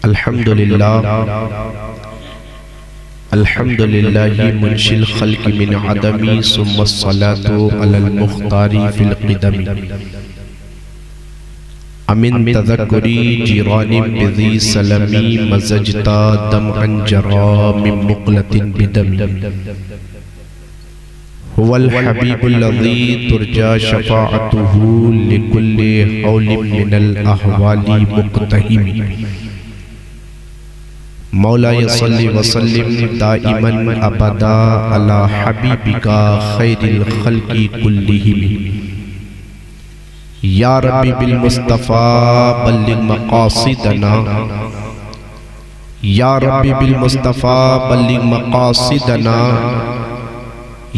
الحمدللہ منشی الخلق من عدمی ثم الصلاة علی المختار فی القدم امن تذکری جیران بذی سلمی مزجتا دمعا جرا من مقلت بدم هو الحبیب الذی ترجا شفاعته لکل حول من الاحوال مقتحم مولاي صلی وسلم دائما ابدا على حبیبک خیر الخلق کلہم یا ربی بالمصطفیٰ بلغ مقاصدنا یا ربی بالمصطفیٰ بلغ مقاصدنا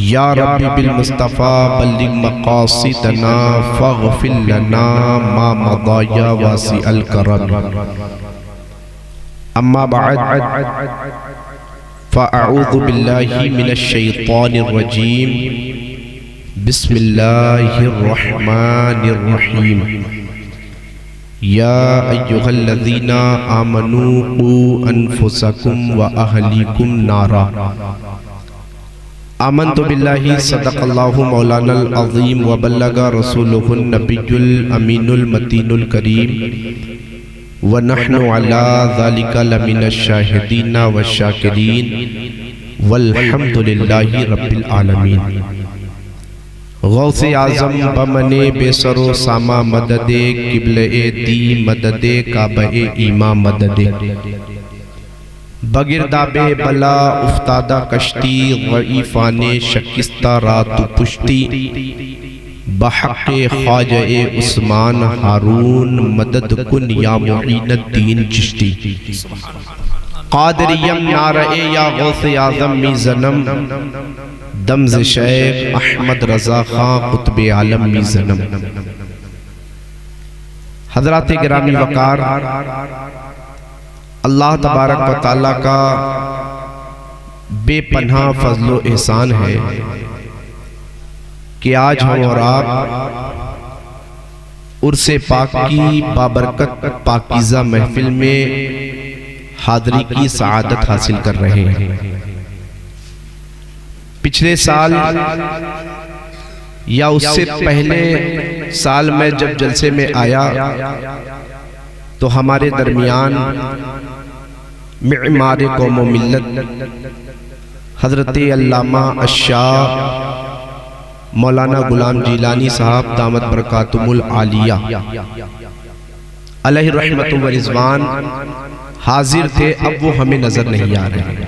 یا ربی بالمصطفیٰ بلغ مقاصدنا فاغفر لنا ما مضى یا واسع الکرم اما بعد فاعوذ باللہ من الشیطان الرجیم بسم اللہ الرحمن الرحیم یا ایہا الذین آمنوا قوا انفسکم واہلیکم نارا آمنت باللہ صدق اللہ مولانا العظیم وبلغ رسولہ النبی الامین المتین الکریم وَنَحْنُ عَلَىٰ ذَلِكَ لَمِنَ الشَّاهِدِينَ وَالشَّاكِرِينَ وَالْحَمْدُ لِلَّهِ رَبِّ الْعَالَمِينَ غوث اعظم بمن بے سر و ساما مدد قبلِ دی مدد کعبہ ایمان مدد بگرداب بلا افتادہ کشتی ضعیفان شکستہ رات پشتی بحق خواجہ عثمان ہارون مدد کن یا معین الدین چشتی قادریم نعرہ یا غوث اعظم میزنم دمز شیخ احمد رضا خان قطب عالم میزنم حضرات گرامی وقار اللہ تبارک و تعالیٰ کا بے پناہ فضل و احسان ہے کہ آج ہم اور آپ عرس پاک کی بابرکت پاکیزہ محفل میں حاضری کی سعادت حاصل کر رہے ہیں پچھلے سال یا اس سے پہلے سال میں جب جلسے میں آیا تو ہمارے درمیان معمار قوم و ملت حضرت علامہ الشاہ مولانا غلام جیلانی صاحب دامت برکاتہم العالیہ علیہ رحمت و رضوان حاضر تھے، اب وہ ہمیں نظر نہیں آ رہے ہیں۔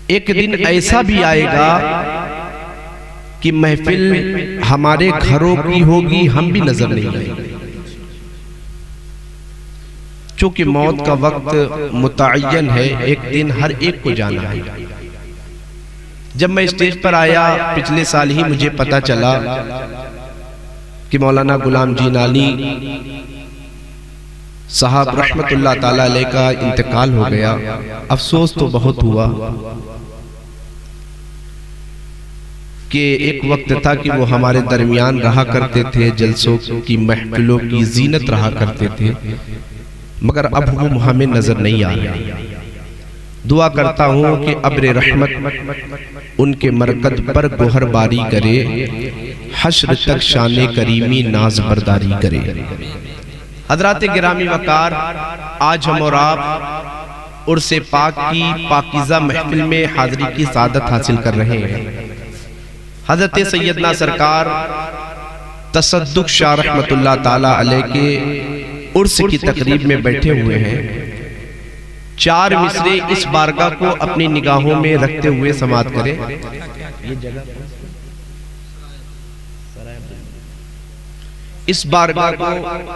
ایک دن ایسا بھی آئے گا کہ محفل ہمارے گھروں کی ہوگی، ہم بھی نظر نہیں آئیں گے، چونکہ موت کا وقت متعین ہے، ایک دن ہر ایک کو جانا ہے۔ جب میں اسٹیج پر آیا پچھلے سال ہی مجھے پتا چلا کہ مولانا غلام جیلانی صاحب رحمت اللہ تعالیٰ علیہ کا انتقال ہو گیا۔ افسوس تو بہت ہوا کہ ایک وقت تھا کہ وہ ہمارے درمیان رہا کرتے تھے، جلسوں کی محفلوں کی زینت رہا کرتے تھے، مگر اب وہ ہمیں نظر نہیں آ رہے۔ دعا کرتا ہوں کہ ابر رحمت ان کے مرکز پر گوہر باری کرے، حشر تک شان کریمی ناز برداری کرے۔ حضرات گرامی وقار، آج ہم اور آپ عرس پاک کی پاکیزہ محفل میں حاضری کی سعادت حاصل کر رہے ہیں۔ حضرت سیدنا سرکار تصدق شاہ رحمت اللہ تعالیٰ علیہ کے عرس کی تقریب میں بیٹھے ہوئے ہیں۔ 4 مصرے اس بارگاہ کو اپنی نگاہوں میں رکھتے ہوئے سماعت کریں۔ اس بارگاہ کو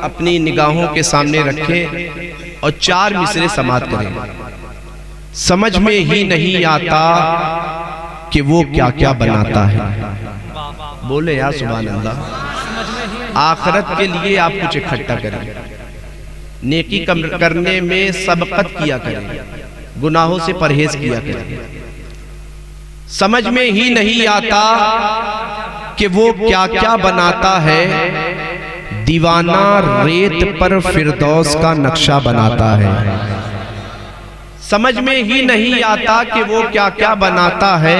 اپنی نگاہوں کے سامنے رکھیں اور 4 مصرے سماعت کریں۔ سمجھ میں ہی نہیں آتا کہ وہ کیا کیا بناتا ہے۔ بولے یا سبحان اللہ۔ آخرت کے لیے آپ کچھ اکٹھا کریں، نیکی کرنے میں سبقت کیا کریں، گناہوں سے پرہیز کیا کریں۔ سمجھ میں ہی نہیں آتا کہ وہ کیا کیا بناتا ہے، دیوانہ ریت پر فردوس کا نقشہ بناتا ہے۔ سمجھ میں ہی نہیں آتا کہ وہ کیا کیا بناتا ہے۔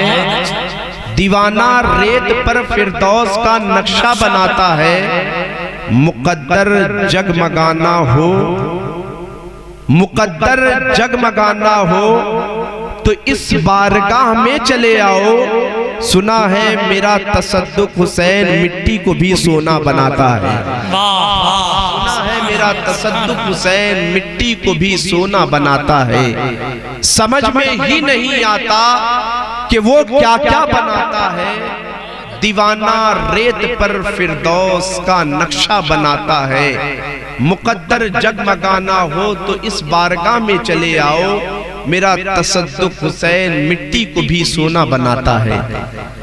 دیوانہ ریت پر فردوس کا نقشہ بناتا ہے۔ مقدر جگمگانا ہو، مقدر جگمگانا ہو تو اس بارگاہ میں چلے آؤ۔ سنا ہے میرا تصدق حسین مٹی کو بھی سونا بناتا ہے۔ سنا ہے میرا تصدق حسین مٹی کو بھی سونا بناتا ہے۔ سمجھ میں ہی نہیں آتا کہ وہ کیا کیا بناتا ہے۔ دیوانہ ریت پر فردوس کا نقشہ بناتا ہے۔ مقدر جگمگانا ہو تو اس بارگاہ میں چلے آؤ۔ میرا تصدق حسین مٹی کو بھی سونا بناتا ہے۔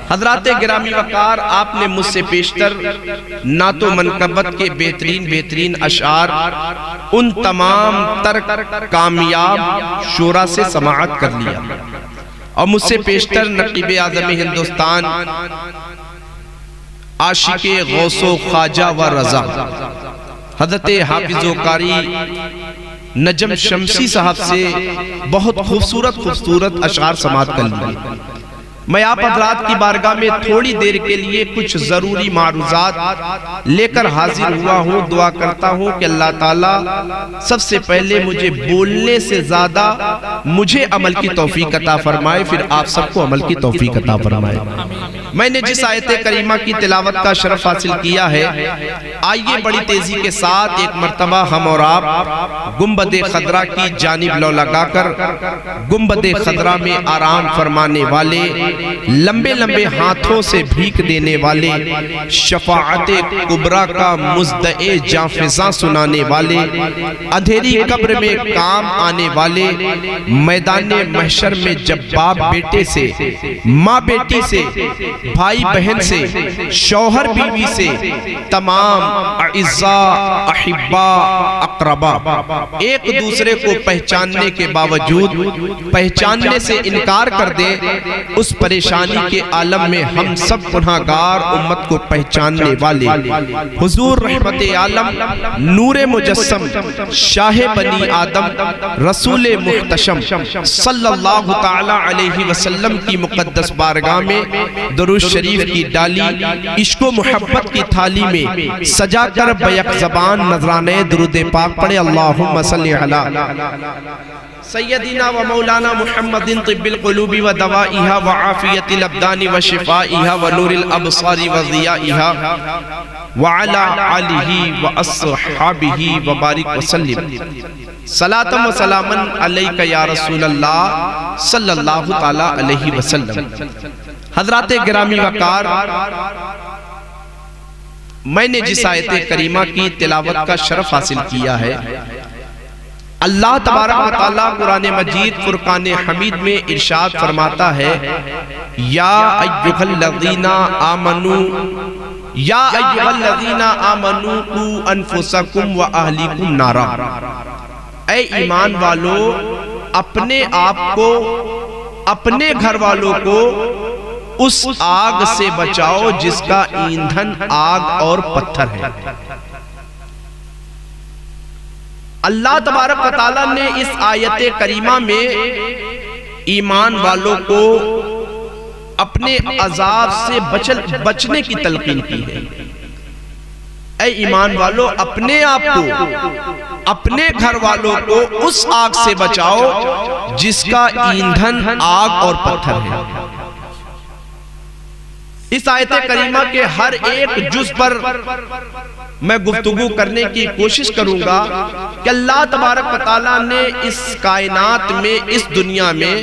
حضرات گرامی وقار، آپ نے مجھ سے پیشتر نعت و منقبت کے بہترین اشعار ان تمام تر کامیاب شعراء سے سماعت کر لیا، اور مجھ سے پیشتر نقیب اعظم ہندوستان عاشق غوث و خواجہ و رضا حضرت حافظ و قاری نجم شمسی صاحب سے بہت خوبصورت اشعار سماعت کر لیے۔ میں آپ حضرات کی بارگاہ میں تھوڑی دیر کے لیے کچھ ضروری معروضات لے کر حاضر ہوا ہوں۔ دعا کرتا ہوں کہ اللہ تعالیٰ سب سے پہلے مجھے بولنے سے زیادہ مجھے عمل کی توفیق عطا فرمائے، پھر آپ سب کو عمل کی توفیق عطا فرمائے۔ میں نے جس آیت کریمہ کی تلاوت کا شرف حاصل کیا ہے، آئیے بڑی تیزی کے ساتھ ایک مرتبہ ہم اور آپ گنبد خضرا کی جانب لو لگا کر گنبد خضرا میں آرام فرمانے والے، لمبے لمبے ہاتھوں سے بھیک دینے والے، شفاعت کبریٰ کا مزدع جانفزاں سنانے والے، اندھیری قبر میں کام آنے والے، میدان محشر میں جب باپ بیٹے سے، ماں بیٹی سے، بھائی بہن سے، شوہر بیوی سے، تمام اعزاء احباء اقربا ایک دوسرے کو پہچاننے کے باوجود پہچاننے سے انکار کر دے، اس پریشانی کے عالم میں ہم سب گناہگار امت کو پہچاننے والے حضور رحمت عالم، نور مجسم، شاہ بنی آدم، رسول محتشم صلی اللہ تعالی علیہ وسلم کی مقدس بارگاہ میں درود شریف کی ڈالی عشق و محبت کی تھالی میں سجا کر بیک زبان نذرانے درود پاک پڑھے۔ اللہم صلی علی سیدنا و مولانا محمد طب القلوب و دوائها و عافیت الابدان و شفائها و نور الابصار و ضیائها وعلى آلہ و اصحابہ و بارک وسلم۔ صلاة و سلاما علیکہ یا رسول اللہ صلی اللہ تعالی علیہ وسلم۔ حضرات گرامی وقار، میں نے جس آیت کریمہ کی تلاوت کا شرف حاصل کیا ہے، اللہ تبارک و تعالیٰ قرآن مجید فرقان حمید میں ارشاد فرماتا ہے، یا ایھا الذین آمنوا یا ایھا الذین آمنوا قوا انفسکم و اہلیکم نارا، اے ایمان والو اپنے آپ کو، اپنے گھر والوں کو اس آگ سے بچاؤ جس کا ایندھن آگ اور پتھر ہے۔ اللہ تبارک و تعالیٰ نے اس آیت کریمہ میں ایمان والوں کو اپنے عذاب سے بچنے کی تلقین کی ہے۔ اے ایمان والو اپنے آپ کو، اپنے گھر والوں کو اس آگ سے بچاؤ جس کا ایندھن آگ اور پتھر ہے۔ اس آیت کریمہ کے ہر ایک جز پر میں گفتگو کرنے کی کوشش کروں گا کہ اللہ تبارک و تعالیٰ نے اس کائنات میں، اس دنیا میں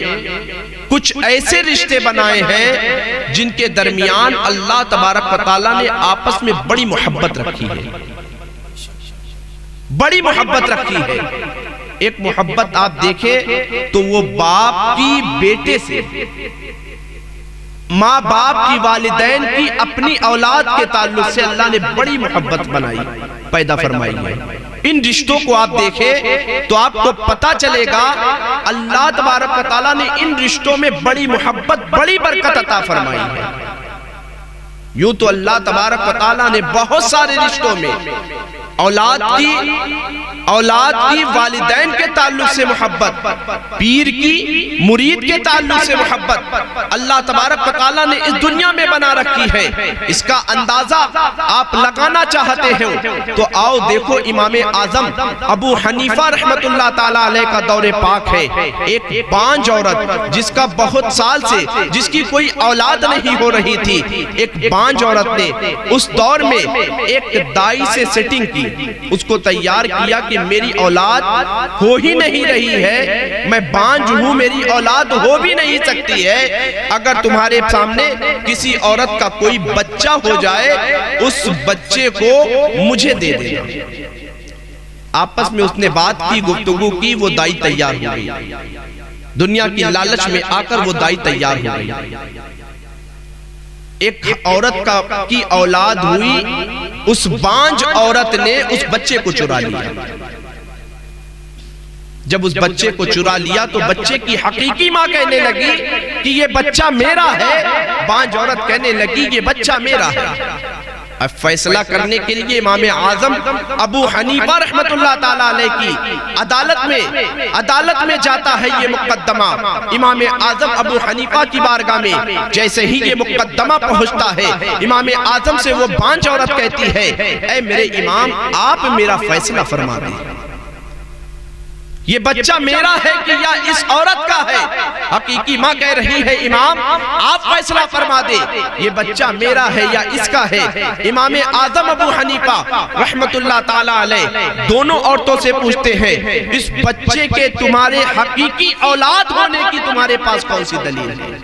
کچھ ایسے رشتے بنائے ہیں جن کے درمیان اللہ تبارک و تعالیٰ نے آپس میں بڑی محبت رکھی ہے، بڑی محبت رکھی ہے۔ ایک محبت آپ دیکھیں تو وہ باپ کی بیٹے سے، ماں باپ کی، والدین کی اپنی اولاد کے تعلق سے اللہ نے بڑی محبت بنائی، پیدا فرمائی ہے۔ ان رشتوں کو آپ دیکھیں تو آپ کو پتا چلے گا اللہ تبارک و تعالیٰ نے ان رشتوں میں بڑی محبت، بڑی برکت عطا فرمائی ہے۔ یوں تو اللہ تبارک و تعالیٰ نے بہت سارے رشتوں میں اولاد کی والدین کے تعلق سے محبت، پیر کی مرید کے تعلق سے محبت اللہ تبارک و تعالیٰ نے اس دنیا میں بنا رکھی ہے۔ اس کا اندازہ آپ لگانا چاہتے ہیں تو آؤ دیکھو، امام اعظم ابو حنیفہ رحمت اللہ تعالیٰ علیہ کا دور پاک ہے۔ ایک بانجھ عورت جس کا بہت سال سے جس کی کوئی اولاد نہیں ہو رہی تھی، ایک بانجھ عورت نے اس دور میں ایک دائی سے سیٹنگ کی، اس کو تیار کیا کہ میری اولاد ہو ہی نہیں رہی ہے، میں بانجھ ہوں، میری اولاد ہو بھی نہیں سکتی ہے، اگر تمہارے سامنے کسی عورت کا کوئی بچہ ہو جائے اس بچے کو مجھے دے دینا۔ آپس میں اس نے بات کی، گفتگو کی، وہ دائی تیار ہو گئی، دنیا کی لالچ میں آ کر وہ دائی تیار ہو گئی۔ ایک عورت کی اولاد ہوئی، اس بانجھ عورت نے اس بچے کو چرا لیا۔ جب اس بچے کو چرا لیا تو بچے کی حقیقی ماں کہنے لگی کہ یہ بچہ میرا ہے، بانجھ عورت کہنے لگی یہ بچہ میرا ہے۔ اب فیصلہ کرنے کے لیے امام اعظم ابو حنیفہ رحمت اللہ تعالیٰ علیہ کی عدالت میں جاتا ہے یہ مقدمہ۔ امام اعظم ابو حنیفہ کی بارگاہ میں جیسے ہی یہ مقدمہ پہنچتا ہے، امام اعظم سے وہ بانجھ عورت کہتی ہے، اے میرے امام آپ میرا فیصلہ فرما دیں، یہ بچہ میرا ہے کہ یا اس عورت کا ہے؟ حقیقی ماں کہہ رہی ہے امام آپ فیصلہ فرما دے، یہ بچہ میرا ہے یا اس کا ہے؟ امام اعظم ابو حنیفہ رحمت اللہ تعالیٰ علیہ دونوں عورتوں سے پوچھتے ہیں، اس بچے کے تمہارے حقیقی اولاد ہونے کی تمہارے پاس کون سی دلیل ہے؟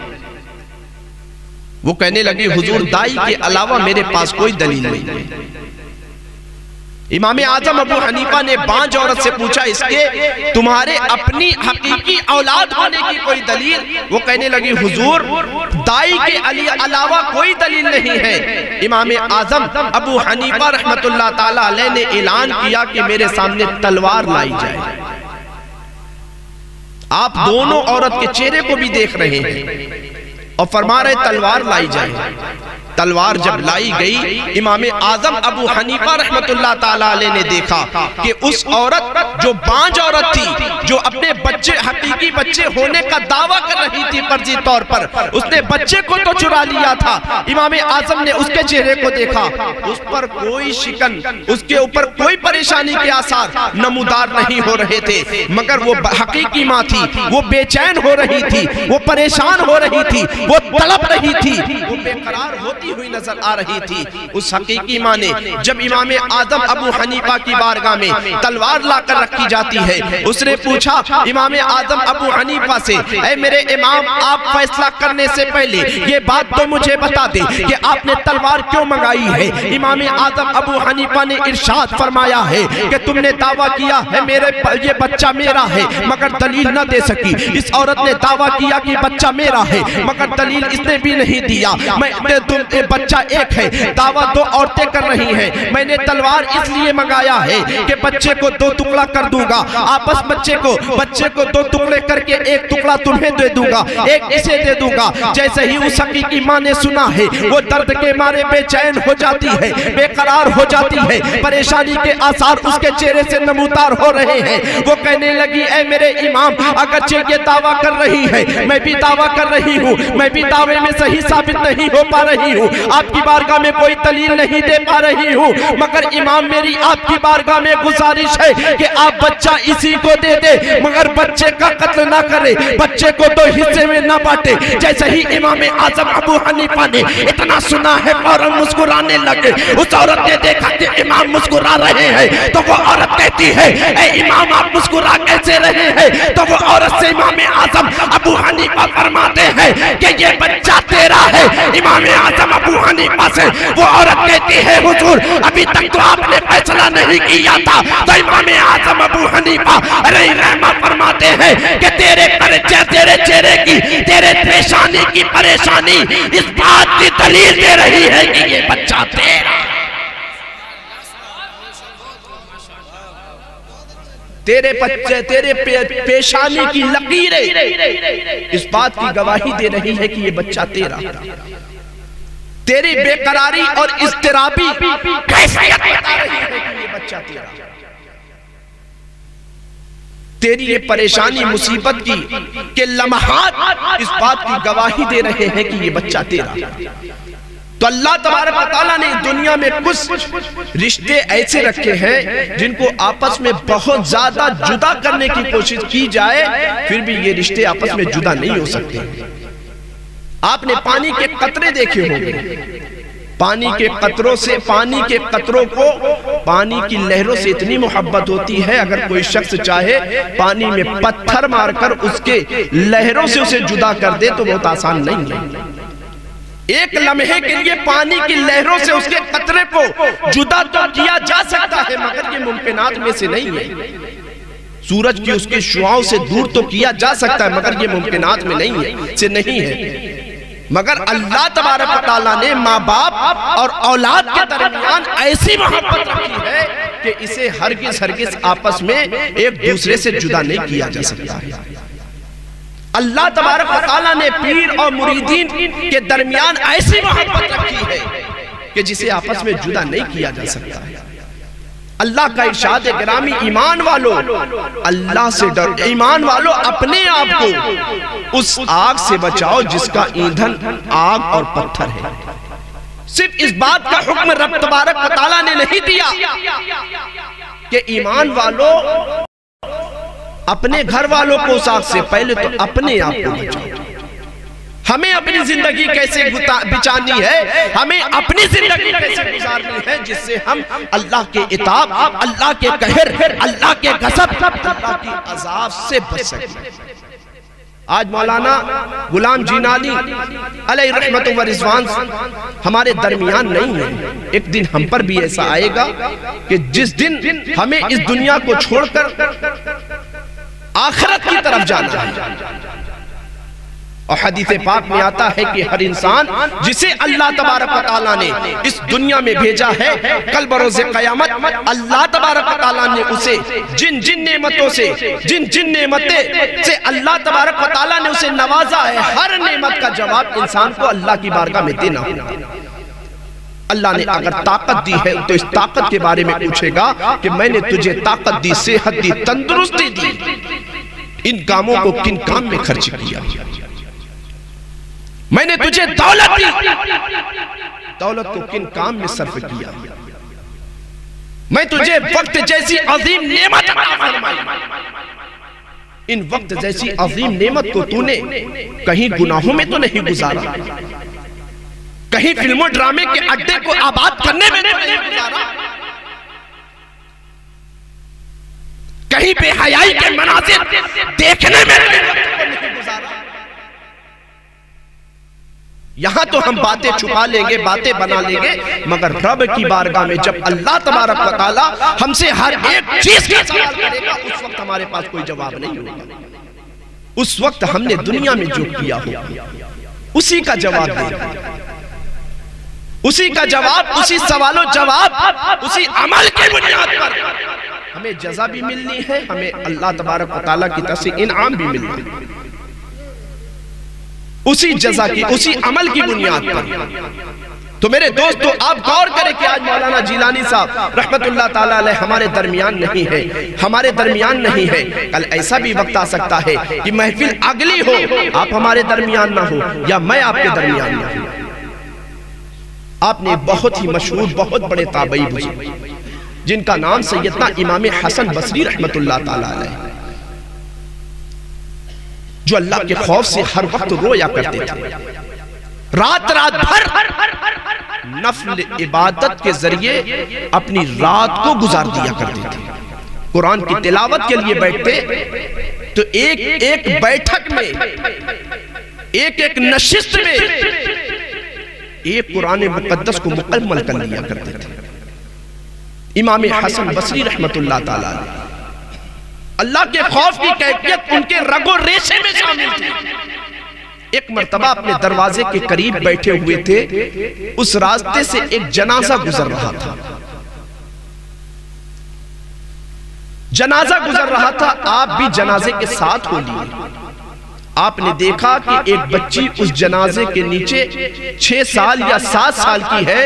وہ کہنے لگی حضور دائی کے علاوہ میرے پاس کوئی دلیل نہیں ہے۔ امام اعظم ابو حنیفہ نے بانجھ عورت سے پوچھا اس کے تمہارے اپنی حقیقی اولاد ہونے کی کوئی دلیل؟ وہ کہنے لگی حضور دائی کے علاوہ کوئی دلیل نہیں ہے۔ امام اعظم ابو حنیفہ رحمت اللہ تعالیٰ علیہ نے اعلان کیا کہ میرے سامنے تلوار لائی جائے۔ آپ دونوں عورت کے چہرے کو بھی دیکھ رہے ہیں اور فرما رہے تلوار لائی جائے۔ تلوار جب لائی گئی، امام اعظم ابو حنیفہ رحمت اللہ تعالیٰ علیہ نے دیکھا کہ اس عورت جو بانجھ عورت تھی، جو اپنے بچے حقیقی بچے ہونے کا دعویٰ کر رہی تھی فرضی طور پر، اس نے بچے کو تو چرا لیا تھا۔ امام اعظم نے اس کے چہرے کو دیکھا، اس پر کوئی شکن، اس کے اوپر کوئی پریشانی کے آثار نمودار نہیں ہو رہے تھے، مگر وہ حقیقی ماں تھی، وہ بے چین ہو رہی تھی، وہ پریشان ہو رہی تھی، وہ تڑپ رہی تھی، وہ بے قرار ہوتی ہوئی نظر آ رہی تھی۔ اس حقیقی ماں نے جب امام اعظم ابو حنیفہ کی بارگاہ میں تلوار لا کر رکھی جاتی ہے، اس نے پوچھا امام اعظم ابو حنیفہ سے، اے میرے امام آپ فیصلہ کرنے سے پہلے یہ بات تو مجھے بتا دیں کہ آپ نے تلوار کیوں منگائی ہے؟ امام اعظم ابو حنیفہ نے ارشاد فرمایا ہے کہ تم نے دعویٰ کیا ہے یہ بچہ میرا ہے مگر دلیل نہ دے سکی۔ اس عورت نے دعویٰ کیا کہ بچہ میرا ہے مگر دلیل اس نے بھی نہیں دیا۔ بچہ ایک ہے، دعویٰ دو عورتیں کر رہی ہیں، میں نے تلوار اس لیے منگایا ہے کہ بچے کو دو ٹکڑا کر دوں گا، آپس بچے کو دو ٹکڑے کر کے ایک ٹکڑا تمہیں دے دوں گا، ایک اسے دے دوں گا۔ جیسے ہی اس حقیقی ماں نے سنا ہے، وہ درد کے مارے بے چین ہو جاتی ہے، بے قرار ہو جاتی ہے، پریشانی کے آثار اس کے چہرے سے نمودار ہو رہے ہیں۔ وہ کہنے لگی اے میرے امام اگرچہ یہ دعویٰ کر رہی ہے، میں بھی دعویٰ کر رہی ہوں، میں بھی دعوے میں صحیح ثابت نہیں ہو پا رہی ہوں، آپ کی بارگاہ میں کوئی دلیل نہیں دے پا رہی ہوں، مگر امام میری آپ کی بارگاہ میں گزارش ہے کہ آپ بچہ اسی کو دے دے، مگر بچے کا قتل نہ کرے، بچے کو دو حصے میں نہ بانٹے۔ جیسے ہی امام اعظم ابو حنیفہ نے اتنا سنا ہے فوراً مسکرانے لگے۔ اس عورت نے دیکھا کہ امام مسکرا رہے ہیں تو وہ عورت کہتی ہے اے امام آپ مسکرا کیسے رہے ہیں؟ تو وہ عورت سے امام اعظم ابو حنیفہ فرماتے ہیں کہ یہ بچہ تیرا ہے۔ امام اعظم ابو حنیفہ سے وہ عورت کہتی ہے حضور ابھی تک تو آپ نے فیصلہ نہیں کیا تھا۔ تو امام اعظم ابو حنیفہ علیہ رحمہ فرماتے ہیں کہ تیرے چہرے کی، تیرے پیشانی کی پریشانی اس بات کی دلیل دے رہی ہے کہ یہ بچہ تیرا، تیرے پیشانی کی لکیریں اس بات کی گواہی دے رہی ہے کہ یہ بچہ تیرا۔ تیری بے قراری اور اضطرابی کیفیت بتا رہی ہے کہ یہ بچہ تیرا، تیری یہ پریشانی مصیبت کی کہ لمحات اس بات کی گواہی دے رہے ہیں کہ یہ بچہ تیرا۔ تو اللہ تبارک و تعالیٰ نے دنیا میں کچھ رشتے ایسے رکھے ہیں جن کو آپس میں بہت زیادہ جدا کرنے کی کوشش کی جائے پھر بھی یہ رشتے آپس میں جدا نہیں ہو سکتے۔ آپ نے پانی کے قطرے دیکھے ہوں گے، پانی کے قطروں سے، پانی کے قطروں کو پانی کی لہروں سے اتنی محبت ہوتی ہے، اگر کوئی شخص چاہے پانی میں پتھر مار کر اس کے لہروں سے اسے جدا کر دے تو بہت آسان نہیں ہے۔ ایک لمحے کے لیے پانی کی لہروں سے اس کے قطرے کو جدا تو کیا جا سکتا ہے مگر یہ ممکنات میں سے نہیں ہے۔ سورج کی اس کے شعاعوں سے دور تو کیا جا سکتا ہے مگر یہ ممکنات میں نہیں ہے۔ مگر اللہ تبارک و تعالیٰ نے ماں باپ اور اولاد کے درمیان ایسی محبت رکھی ہے کہ اسے ہرگز آپس میں ایک دوسرے سے جدا نہیں کیا جا سکتا ہے۔ اللہ تبارک و تعالیٰ نے پیر اور مریدین کے درمیان ایسی محبت رکھی ہے کہ جسے آپس میں جدا نہیں کیا جا سکتا ہے۔ اللہ کا ارشاد گرامی، ایمان والو اللہ سے ڈر، ایمان والو اپنے آپ کو اس آگ سے بچاؤ جس کا ایندھن آگ اور پتھر ہے۔ صرف اس بات کا حکم رب تبارک و تعالیٰ نے نہیں دیا کہ ایمان والو اپنے گھر والوں کو اس آگ سے، پہلے تو اپنے آپ کو بچاؤ۔ ہمیں اپنی زندگی کیسے بچانی ہے، ہمیں اپنی زندگی کیسے گزارنی ہے جس سے ہم اللہ کے عتاب، اللہ کے قہر، اللہ کے غضب، اللہ کی عذاب سے بچ سکیں۔ آج مولانا غلام جینانی علیہ رحمت و رضوان ہمارے درمیان نہیں ہے۔ ایک دن ہم پر بھی ایسا آئے گا کہ جس دن ہمیں اس دنیا کو چھوڑ کر آخرت کی طرف جانا ہے۔ اور حدیث پاک میں آتا ہے کہ ہر انسان جسے اللہ تبارک و تعالیٰ نے اس دنیا میں بھیجا ہے، کل بروز قیامت اللہ تبارک و تعالیٰ نے اسے جن نعمتوں سے، جن نعمتیں سے اللہ تبارک و تعالیٰ نے اسے نوازا ہے، ہر نعمت کا جواب انسان کو اللہ کی بارگاہ میں دینا ہوگا۔ اللہ نے اگر طاقت دی ہے تو اس طاقت کے بارے میں پوچھے گا کہ میں نے تجھے طاقت دی، صحت دی، تندرستی دی، ان کاموں کو کن کام میں خرچ کیا؟ میں نے تجھے دولت دی، دولت کو کن کام میں صرف کیا؟ میں تجھے وقت جیسی عظیم نعمت عطا فرمائی، ان وقت جیسی عظیم نعمت کو تو نے کہیں گناہوں میں تو نہیں گزارا، کہیں فلموں ڈرامے کے اڈے کو آباد کرنے میں تو نہیں گزارا، کہیں بے حیائی کے مناظر دیکھنے میں نہیں گزارا۔ یہاں تو ہم باتیں چھپا لیں گے، باتیں بنا لیں گے، مگر رب کی بارگاہ میں جب اللہ تبارک و تعالیٰ ہم سے ہر ایک چیز کا سوال کرے گا اس وقت ہمارے پاس کوئی جواب نہیں ہوگا۔ اس وقت ہم نے دنیا میں جو کیا ہوگا اسی کا جواب دے گا، اسی کا جواب، اسی سوال و جواب، اسی عمل کے بنیاد پر ہمیں جزا بھی ملنی ہے، ہمیں اللہ تبارک و تعالیٰ کی طرف سے انعام بھی ملنا ہے، اسی جزا کی، اسی عمل کی بنیاد پر۔ تو میرے دوستو آپ غور کریں کہ آج مولانا جیلانی صاحب رحمت اللہ تعالیٰ علیہ ہمارے درمیان نہیں ہے، ہمارے درمیان نہیں ہے۔ کل ایسا بھی وقت آ سکتا ہے کہ محفل اگلی ہو، آپ ہمارے درمیان نہ ہو یا میں آپ کے درمیان نہ ہوں۔ آپ نے بہت ہی مشہور، بہت بڑے تابعی بزرگ جن کا نام سیدنا امام حسن بصری رحمت اللہ تعالیٰ علیہ، جو اللہ کے خوف سے ہر وقت رویا کرتے تھے، رات بھر نفل عبادت کے ذریعے اپنی رات کو گزار دیا کرتے تھے۔ قرآن کی تلاوت کے لیے بیٹھتے تو ایک بیٹھک میں، ایک نشست میں ایک قرآن مقدس کو مکمل کر لیا کرتے تھے۔ امام حسن بصری رحمت اللہ تعالیٰ علیہ، اللہ کے خوف کی کیفیت ان کے رگ و ریشے میں شامل تھی۔ ایک مرتبہ اپنے دروازے کے قریب بیٹھے ہوئے تھے، اس راستے سے ایک جنازہ گزر رہا تھا، جنازہ گزر رہا تھا، آپ بھی جنازے کے ساتھ ہو لیے۔ آپ نے دیکھا کہ ایک بچی اس جنازے کے نیچے 6 سال یا 7 سال کی ہے،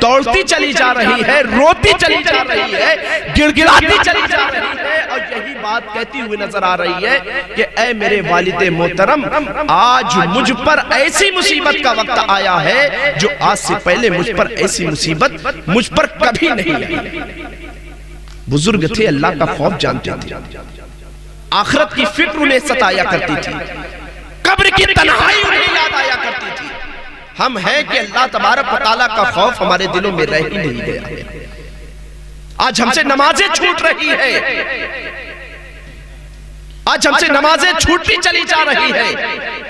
دوڑتی چلی جا رہی ہے، روتی چلی جا رہی ہے، گڑگڑاتی چلی جا رہی ہے، اور یہی بات کہتی ہوئی نظر آ رہی ہے کہ اے میرے والد محترم، آج مجھ پر ایسی مصیبت کا وقت آیا ہے جو آج سے پہلے مجھ پر ایسی مصیبت مجھ پر کبھی نہیں آئی۔ بزرگ تھے، اللہ کا خوف جانتے تھے، آخرت کی فکر انہیں ستایا کرتی تھی، قبر کی تنہائی انہیں یاد آیا کرتی تھی۔ ہم ہیں کہ اللہ تبارک و تعالیٰ کا خوف ہمارے دلوں میں رہ ہی نہیں گیا۔ آج ہم سے نمازیں چھوٹ رہی ہے، آج ہم سے نمازیں چھوٹتی چلی جا رہی ہے،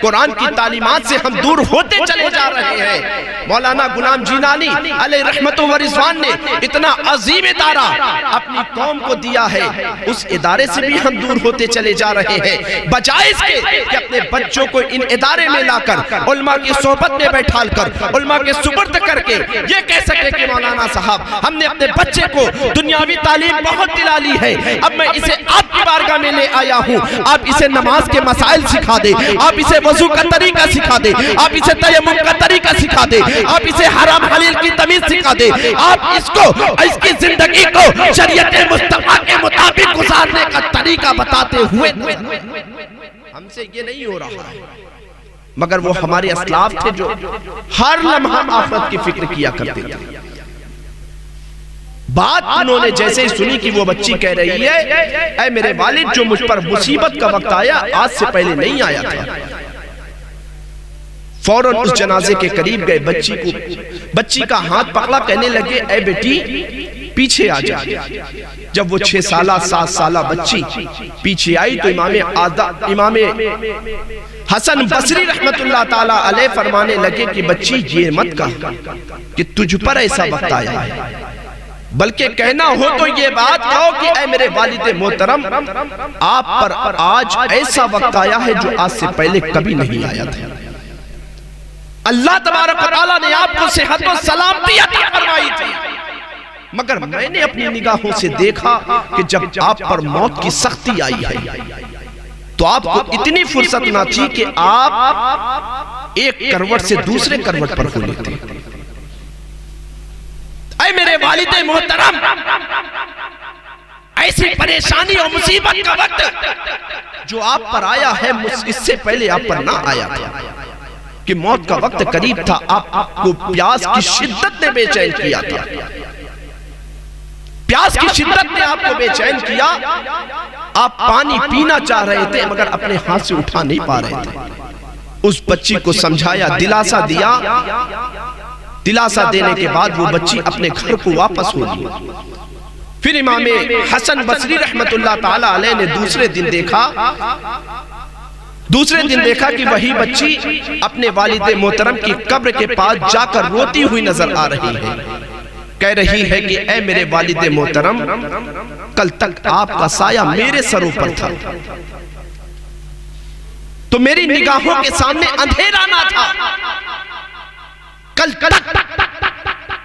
قرآن کی تعلیمات سے ہم دور ہوتے چلے جا رہے ہیں۔ مولانا غلام جینانی علیہ رحمت و رضوان نے اتنا عظیم ادارہ اپنی قوم کو دیا ہے، اس ادارے سے بھی ہم دور ہوتے چلے جا رہے ہیں، بجائے اس کے کہ اپنے بچوں کو ان ادارے میں لا کر علماء کی صحبت میں بیٹھال کر علماء کے سپرد کر کے یہ کہہ سکے کہ مولانا صاحب ہم نے اپنے بچے کو دنیاوی تعلیم بہت دلا لی ہے، اب میں اسے آپ کی بارگاہ میں لے آیا ہوں، آپ اسے نماز کے مسائل سکھا دے، آپ اسے وضو کا طریقہ سکھا دے، آپ اسے تیمم کا طریقہ سکھا دے، آپ اسے حرام حلال کی تمیز سکھا دے، آپ اس کو اس کی زندگی کو شریعت مصطفیٰ کے مطابق گزارنے کا طریقہ بتاتے ہوئے ہم سے یہ نہیں ہو رہا ہے۔ مگر وہ ہمارے اسلاف تھے جو ہر لمحہ آخرت کی فکر کیا کرتے تھے۔ بات انہوں نے جیسے ہی سنی کہ وہ بچی کہہ رہی ہے اے میرے والد جو مجھ پر مصیبت کا وقت آیا آج سے پہلے نہیں آیا تھا، فوراً اس جنازے کے قریب گئے، بچی کا ہاتھ پکڑا، کہنے لگے اے بیٹی پیچھے آ جا۔ جب وہ 6 سالہ 7 سالہ بچی پیچھے آئی تو امام حسن بصری رحمت اللہ تعالیٰ علیہ فرمانے لگے کہ بچی یہ مت کہا کہ تجھ پر ایسا وقت آیا ہے، بلکہ کہنا ہو تو یہ بات کہو کہ اے میرے والد محترم آپ پر آج ایسا وقت آیا ہے جو آج سے پہلے کبھی نہیں آیا تھا۔ اللہ تبارک و تعالیٰ نے آپ کو صحت و سلامتی عطا فرمائی تھی، مگر میں نے اپنی نگاہوں سے دیکھا کہ جب آپ پر موت کی سختی آئی ہے تو آپ کو اتنی فرصت نہ تھی کہ آپ ایک کروٹ سے دوسرے کروٹ پر ہو لیتے۔ اے میرے والد محترم ایسی پریشانی اور مصیبت کا وقت جو آپ پر آیا ہے اس سے پہلے آپ پر نہ آیا تھا، کہ موت کا وقت قریب تھا، آپ کو پیاس کی شدت نے بے چین کیا تھا، پیاس کی شدت نے آپ کو بے چین کیا، آپ پانی پینا چاہ رہے تھے مگر اپنے ہاتھ سے اٹھا نہیں پا رہے تھے۔ اس بچی کو سمجھایا، دلاسا دیا، دلاسا دینے کے بعد وہ بچی اپنے گھر کو واپس ہو گئی۔ پھر امام حسن بصری رحمت اللہ تعالیٰ علیہ نے دوسرے دن دیکھا کہ وہی بچی اپنے والد محترم کی قبر کے پاس جا کر روتی ہوئی نظر آ رہی ہے، کہہ رہی ہے کہ اے میرے والد محترم کل تک آپ کا سایہ میرے سروں پر تھا تو میری نگاہوں کے سامنے اندھیرا نہ تھا، کل تک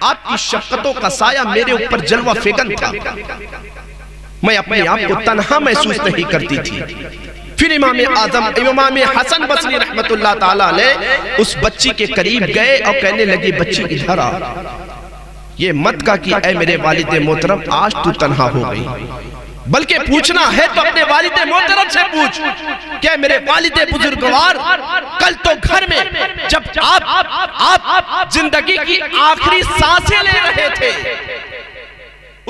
آپ کی شفقتوں کا سایہ میرے اوپر جلوہ فیکن تھا، میں اپنے آپ کو تنہا محسوس نہیں کرتی تھی۔ پھر امام حسن بصری رحمت اللہ تعالیٰ علیہ اس بچی کے قریب گئے اور کہنے لگی بچی ادھر آ، یہ مت کہا کہ اے میرے والد محترم آج تو تنہا ہو گئی، بلکہ پوچھنا ہے تو اپنے والد محترم سے پوچھ کہ میرے والد بزرگوار کل تو گھر میں جب آپ زندگی کی آخری سانسیں لے رہے تھے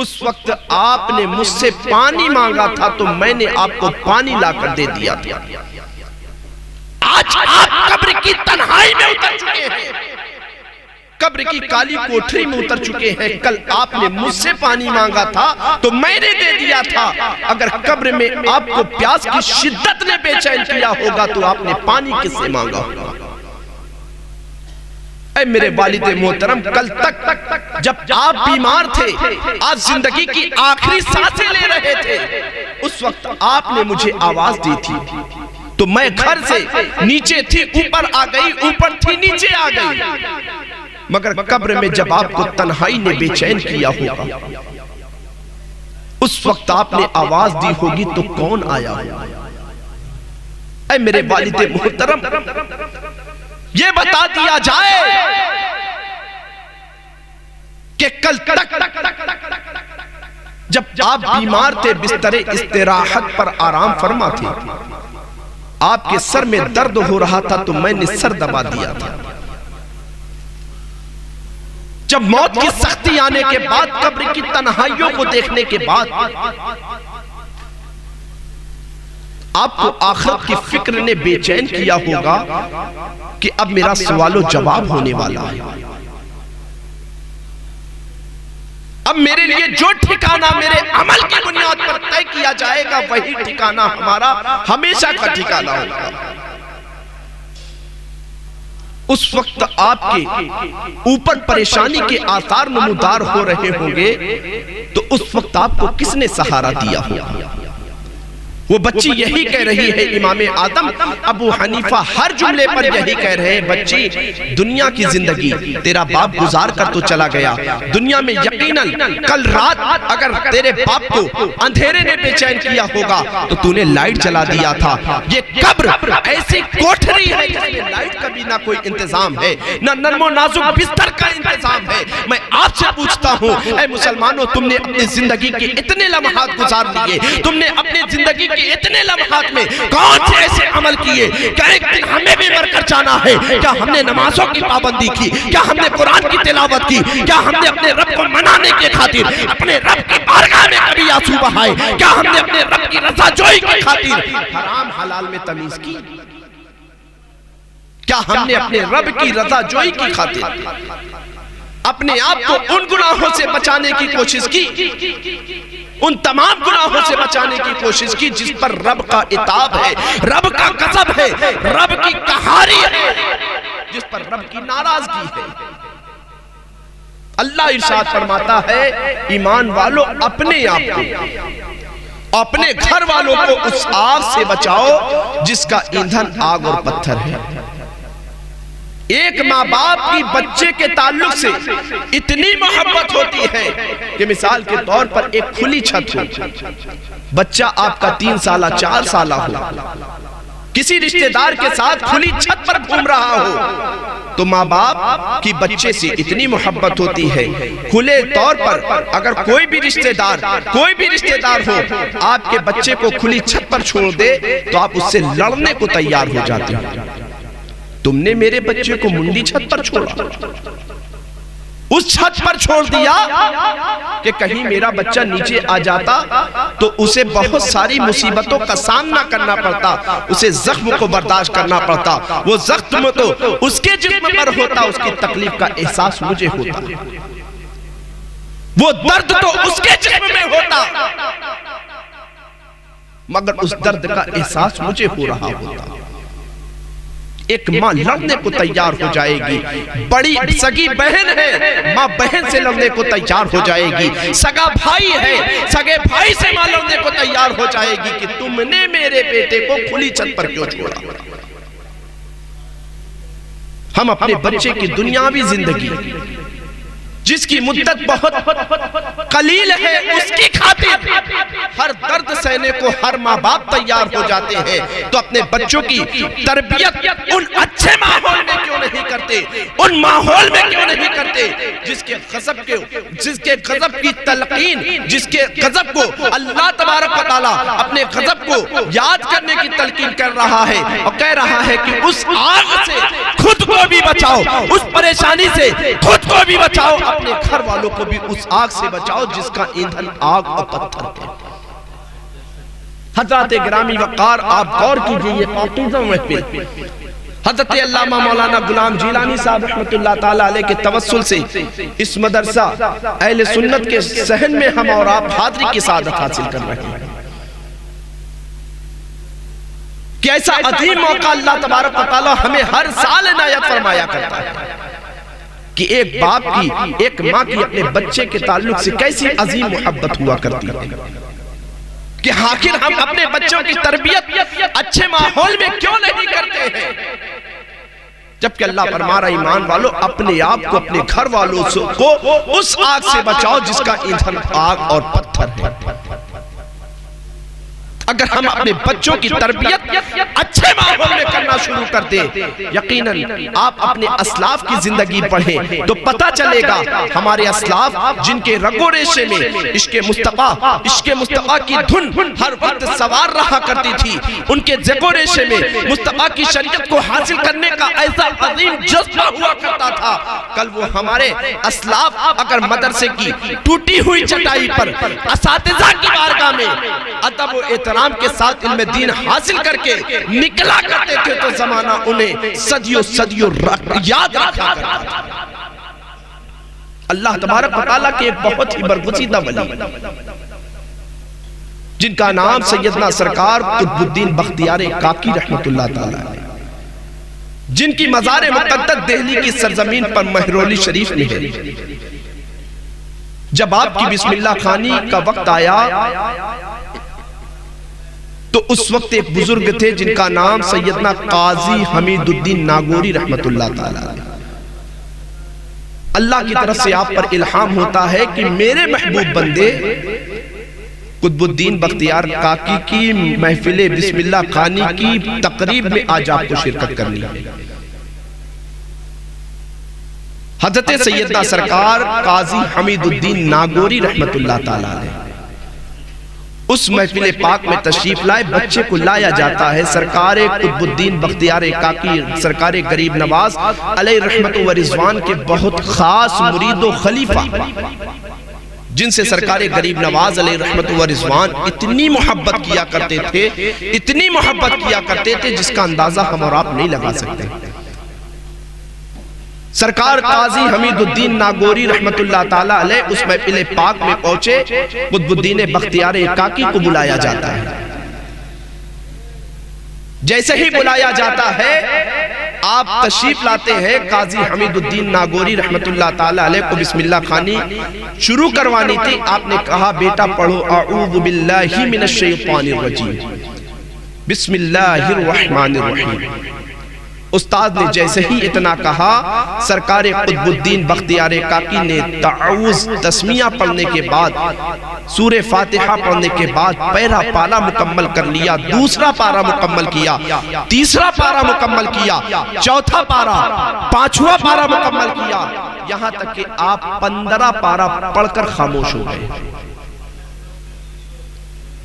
اس وقت آپ نے مجھ سے پانی مانگا تھا تو میں نے آپ کو پانی لا کر دے دیا تھا۔ آج آپ قبر کی تنہائی میں اتر چکے ہیں، قبر کی کالی کوٹھری میں اتر چکے ہیں، کل آپ نے مجھ سے پانی مانگا تھا تو میں نے دے دیا تھا، اگر قبر میں آپ کو پیاس کی شدت نے بے چین کیا ہوگا تو آپ نے پانی کس سے مانگا ہوگا؟ اے میرے والد محترم کل تک جب آپ بیمار تھے، آپ زندگی کی آخری سانسیں لے رہے تھے، اس وقت آپ نے مجھے آواز دی تھی تو میں گھر سے نیچے تھی اوپر آ گئی، اوپر تھی نیچے آ گئی، مگر قبر میں جب آپ کو تنہائی نے بے چین کیا ہوگا اس وقت آپ نے آواز دی ہوگی تو کون آیا ہوگا؟ اے میرے والد محترم، یہ بتا دیا جائے کہ کل تک جب آپ بیمار تھے، بستر استراحت پر آرام فرما تھے، آپ کے سر میں درد ہو رہا تھا تو میں نے سر دبا دیا تھا۔ جب موت کی سختی آنے کے بعد، قبر کی تنہائیوں کو دیکھنے کے بعد، آپ کو آخرت کی فکر نے بے چین کیا ہوگا کہ اب میرا سوال و جواب ہونے والا ہے، اب میرے لیے جو ٹھکانہ میرے عمل کی بنیاد پر طے کیا جائے گا وہی ٹھکانہ ہمارا ہمیشہ کا ٹھکانہ ہوگا۔ اس وقت آپ کے اوپر پریشانی کے آثار نمودار ہو رہے ہوں گے تو اس وقت آپ کو کس نے سہارا دیا ہوگا؟ وہ بچی یہی کہہ رہی ہے، امام آدم ابو حنیفہ ہر جملے پر یہی کہہ رہے ہیں، بچی دنیا کی زندگی تیرا باپ گزار کر تو چلا گیا، دنیا میں یقیناً کل رات اگر تیرے باپ کو اندھیرے نے بے چین کیا ہوگا تو تو نے لائٹ چلا دیا تھا۔ یہ قبر ایسی کوٹھری ہے جس میں لائٹ کا بھی نہ کوئی انتظام ہے، نہ نرم و نازک بستر کا انتظام ہے۔ میں آپ سے پوچھتا ہوں اے مسلمانوں، تم نے اپنی زندگی کے اتنے لمحات گزار لیے، تم نے اپنی زندگی کہ اتنے لمحات میں کون سے ایسے عمل کیے کہ ایک دن ہمیں بھی مر کر جانا ہے؟ کیا ہم نے نمازوں کی پابندی کی؟ کیا ہم نے قرآن کی تلاوت کی؟ کیا ہم نے اپنے رب کو منانے کے خاطر اپنے رب کی بارگاہ میں کبھی آنسو بہائے؟ کیا ہم نے اپنے رب کی رضا جوئی کی خاطر حرام حلال میں تمیز کی؟ کیا ہم نے اپنے رب کی رضا جوئی کی خاطر اپنے آپ کو ان گناہوں سے بچانے کی کوشش کی، ان تمام گناہوں سے بچانے کی کوشش کی جس پر رب کا عتاب ہے، رب کا غضب ہے، رب کی قہاری ہے، جس پر رب کی ناراضگی ہے؟ اللہ ارشاد فرماتا ہے ایمان والو اپنے آپ کو، اپنے گھر والوں کو اس آگ سے بچاؤ جس کا ایندھن آگ اور پتھر ہے۔ ایک ماں باپ کی بچے کے تعلق سے اتنی محبت ہوتی ہے کہ مثال کے طور پر ایک کھلی چھت ہو، بچہ آپ کا 3 سالہ 4 سالہ ہو، کسی رشتہ دار کے ساتھ کھلی چھت پر گھوم رہا ہو تو ماں باپ کی بچے سے اتنی محبت ہوتی ہے، کھلے طور پر اگر کوئی بھی رشتہ دار ہو آپ کے بچے کو کھلی چھت پر چھوڑ دے تو آپ اس سے لڑنے کو تیار ہو جاتے ہیں۔ تم نے میرے بچے کو منڈی چھت پر چھوڑا، اس چھت پر چھوڑ دیا کہ کہیں میرا بچہ نیچے آ جاتا تو اسے بہت ساری مصیبتوں کا سامنا کرنا پڑتا، اسے زخم کو برداشت کرنا پڑتا، وہ زخم تو اس کے جسم پر ہوتا، اس کی تکلیف کا احساس مجھے ہوتا، وہ درد تو اس کے جسم میں ہوتا مگر اس درد کا احساس مجھے ہو رہا ہوتا۔ ایک ماں لڑنے کو تیار ہو جائے گی، بڑی سگی بہن ہے ماں بہن سے لڑنے کو تیار ہو جائے گی، سگا بھائی ہے سگے بھائی سے ماں لڑنے کو تیار ہو جائے گی کہ تم نے میرے بیٹے کو کھلی چھت پر کیوں چھوڑا۔ ہم اپنے بچے کی دنیاوی زندگی جس کی مدت بہت قلیل ہے اس کی خاطر ہر درد سہنے کو ہر ماں باپ تیار ہو جاتے ہیں، تو اپنے بچوں کی تربیت ان اچھے ماحول میں کیوں نہیں کرتے، ان ماحول میں کیوں نہیں کرتے جس کے غضب کی تلقین، جس کے غضب کو اللہ تبارک و تعالیٰ اپنے غضب کو یاد کرنے کی تلقین کر رہا ہے اور کہہ رہا ہے کہ اس آگ سے خود کو بھی بچاؤ، اس پریشانی سے خود کو بھی بچاؤ، اپنے گھر والوں کو بھی اس آگ سے بچاؤ جس کا ایندھن آگ اور پتھر ہے۔ حضرات گرامی وقار آپ غور کیجئے، یہ پاکیزہ محفل حضرت علامہ مولانا غلام جیلانی صاحب رحمت اللہ تعالیٰ علیہ کے توسل سے اس مدرسہ اہل سنت کے صحن میں ہم اور آپ حاضری کی سعادت حاصل کر رہے ہیں کہ ایسا عظیم موقع اللہ تبارک و تعالیٰ ہمیں ہر سال عنایت فرمایا کرتا ہے کہ ایک باپ کی، ایک ماں کی اپنے بچے کے تعلق سے کیسی عظیم محبت ہوا کرتی ہے کہ آخر ہم اپنے بچوں کی تربیت اچھے ماحول میں کیوں نہیں کرتے ہیں، جبکہ اللہ فرما رہا ایمان والو اپنے آپ کو، اپنے گھر والوں کو اس آگ سے بچاؤ جس کا ایندھن آگ اور پتھر ہے۔ اگر ہم اپنے بچوں کی تربیت اچھے ماحول میں کرنا شروع کر دیں، یقیناً آپ اپنے اسلاف کی زندگی پڑھیں تو پتہ چلے گا ہمارے اسلاف جن کے رگ و ریشے میں عشق مصطفیٰ کی دھن ہر وقت سوار رہا کرتی تھی، ان کے رگ و ریشے میں مصطفیٰ کی شریعت کو حاصل کرنے کا ایسا عظیم جذبہ ہوا کرتا تھا، کل وہ ہمارے اسلاف اگر مدرسے کی ٹوٹی ہوئی چٹائی پر اساتذہ کی بارگاہ میں ادب و احترام کے ساتھ علم دین حاصل کر کے نکلا کرتے تھے تو زمانہ انہیں صدیوں یاد رکھا کرتا تھا۔ اللہ تبارک و تعالیٰ کے ایک بہت ہی برگزیدہ ولی جن کا نام سیدنا سرکار قطب الدین بختیار کاکی رحمت اللہ تعالیٰ، جن کی مزار مقدس دہلی کی سرزمین پر مہرولی شریف میں ہے، جب آپ کی بسم اللہ خوانی کا وقت آیا تو اس وقت ایک بزرگ تھے جن کا نام سیدنا قاضی حمید الدین ناگوری رحمت اللہ تعالی۔ اللہ کی طرف سے آپ پر الہام ہوتا ہے کہ میرے محبوب بندے قطب الدین بختیار کاکی کی محفل بسم اللہ خوانی کی تقریب میں آج آپ کو شرکت کرنی ہے۔ حضرت سیدنا سرکار قاضی حمید الدین ناگوری رحمت اللہ تعالی اس محفل پاک میں تشریف لائے، بچے کو لایا جاتا ہے، سرکار قطب الدین بختیار کاکی سرکار غریب نواز علیہ رحمت و رضوان کے بہت خاص مرید و خلیفہ، جن سے سرکار غریب نواز علیہ رحمت و رضوان اتنی محبت کیا کرتے تھے، اتنی محبت کیا کرتے تھے جس کا اندازہ ہم اور آپ نہیں لگا سکتے۔ سرکار قاضی حمید الدین ناگوری رحمت اللہ تعالیٰ علیہ اس محفل پاک میں پہنچے، قطب الدین بختیار کاکی کو بلایا جاتا ہے۔ جیسے ہی بلایا جاتا ہے آپ تشریف لاتے ہیں، قاضی حمید الدین ناگوری رحمت اللہ تعالیٰ علیہ کو بسم اللہ خوانی شروع کروانی تھی۔ آپ نے کہا بیٹا پڑھو اعوذ باللہ من الشیطان الرجیم بسم اللہ الرحمن الرحیم۔ استاد نے جیسے ہی اتنا کہا، سرکار قطب الدین بختیار کاکی نے تعوذ تسمیہ پڑھنے کے بعد سورہ فاتحہ پڑھنے کے بعد پہلا پارہ مکمل کر لیا، دوسرا پارہ مکمل کیا، تیسرا پارہ مکمل کیا، چوتھا پارہ، پانچواں پارہ مکمل کیا، یہاں تک کہ آپ 15 پارہ پڑھ کر خاموش ہو گئے۔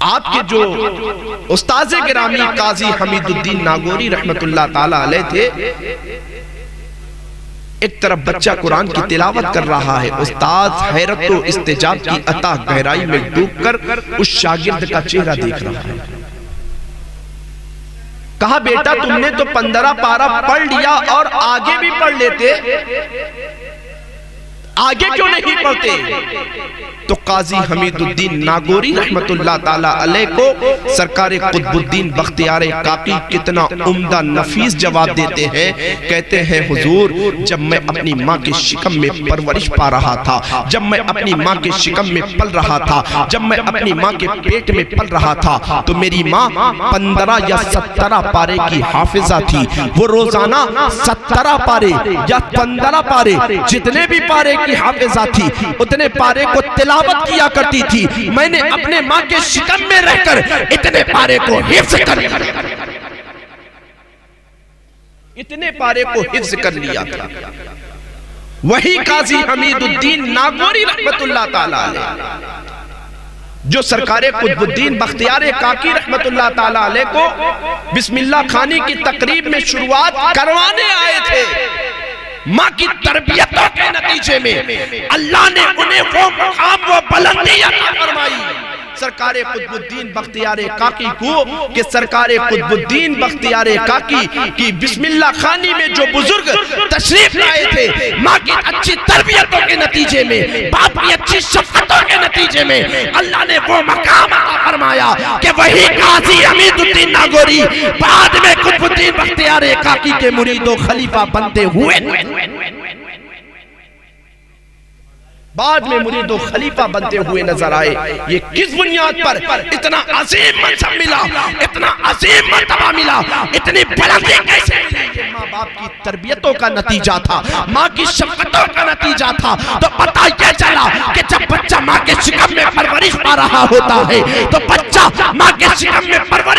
آپ کے جو استاذ گرامی قاضی حمید الدین ناگوری رحمت اللہ تعالیٰ علیہ تھے، ایک طرف بچہ قرآن کی تلاوت کر رہا ہے، استاذ حیرت و استعجاب کی عطا گہرائی میں ڈوب کر اس شاگرد کا چہرہ دیکھ رہا ہے۔ کہا بیٹا تم نے تو 15 پارہ پڑھ لیا اور آگے بھی پڑھ لیتے، آگے کیوں نہیں پڑھتے؟ تو قاضی حمید الدین ناگوری رحمت اللہ تعالیٰ علیہ کو سرکار قطب الدین بختیار کاکی کتنا عمدہ نفیس جواب دیتے ہیں، کہتے ہیں حضور جب میں اپنی ماں کے شکم میں پرورش پا رہا تھا، جب میں اپنی ماں کے شکم میں پل رہا تھا، جب میں اپنی ماں کے پیٹ میں پل رہا تھا تو میری ماں 15 یا 17 پارے کی حافظہ تھی، وہ روزانہ 17 پارے یا 15 پارے جتنے بھی پارے کی حافظہ تھی اتنے پارے کو تلاوت کیا کرتی تھی۔ میں نے اپنے ماں کے شکم میں رہ کر اتنے پارے کو حفظ کر لیا، اتنے پارے کو حفظ کر لیا تھا۔ وہی قاضی حمید الدین ناگوری رحمت اللہ تعالیٰ علیہ جو سرکار قطب الدین بختیار کاکی رحمت اللہ تعالیٰ علیہ کو بسم اللہ خوانی کی تقریب میں شروعات کروانے آئے تھے، ماں کی تربیتوں کے نتیجے میں اللہ نے انہیں وہ مقام و بلندی عطا فرمائی۔ سرکار قطب الدین بختیار کاکی کو کہ سرکار قطب الدین بختیار کاکی کی بسم اللہ خوانی میں جو بزرگ تشریف لائے تھے، ماں کی اچھی تربیتوں کے نتیجے میں، باپ کی اچھی شفقتوں کے نتیجے میں اللہ نے وہ مقام عطا فرمایا کہ وہی قاضی حمید الدین ناگوری بعد میں قطب الدین بختیار کاکی کے مرید و خلیفہ بنتے ہوئے، بعد میں مرید و خلیفہ بنتے ہوئے نظر آئے۔ یہ کس بنیاد پر اتنا عظیم منصب ملا، اتنا عظیم مرتبہ ملا، اتنی بلندی کیسے ملی؟ یہ ماں باپ کی تربیتوں کا نتیجہ تھا، ماں کی شفقتوں کا نتیجہ تھا۔ تو پتہ یہ چلا کہ جب بچہ ماں کے شکم میں پرورش پا رہا ہوتا ہے تو بچہ ماں کے شکم میں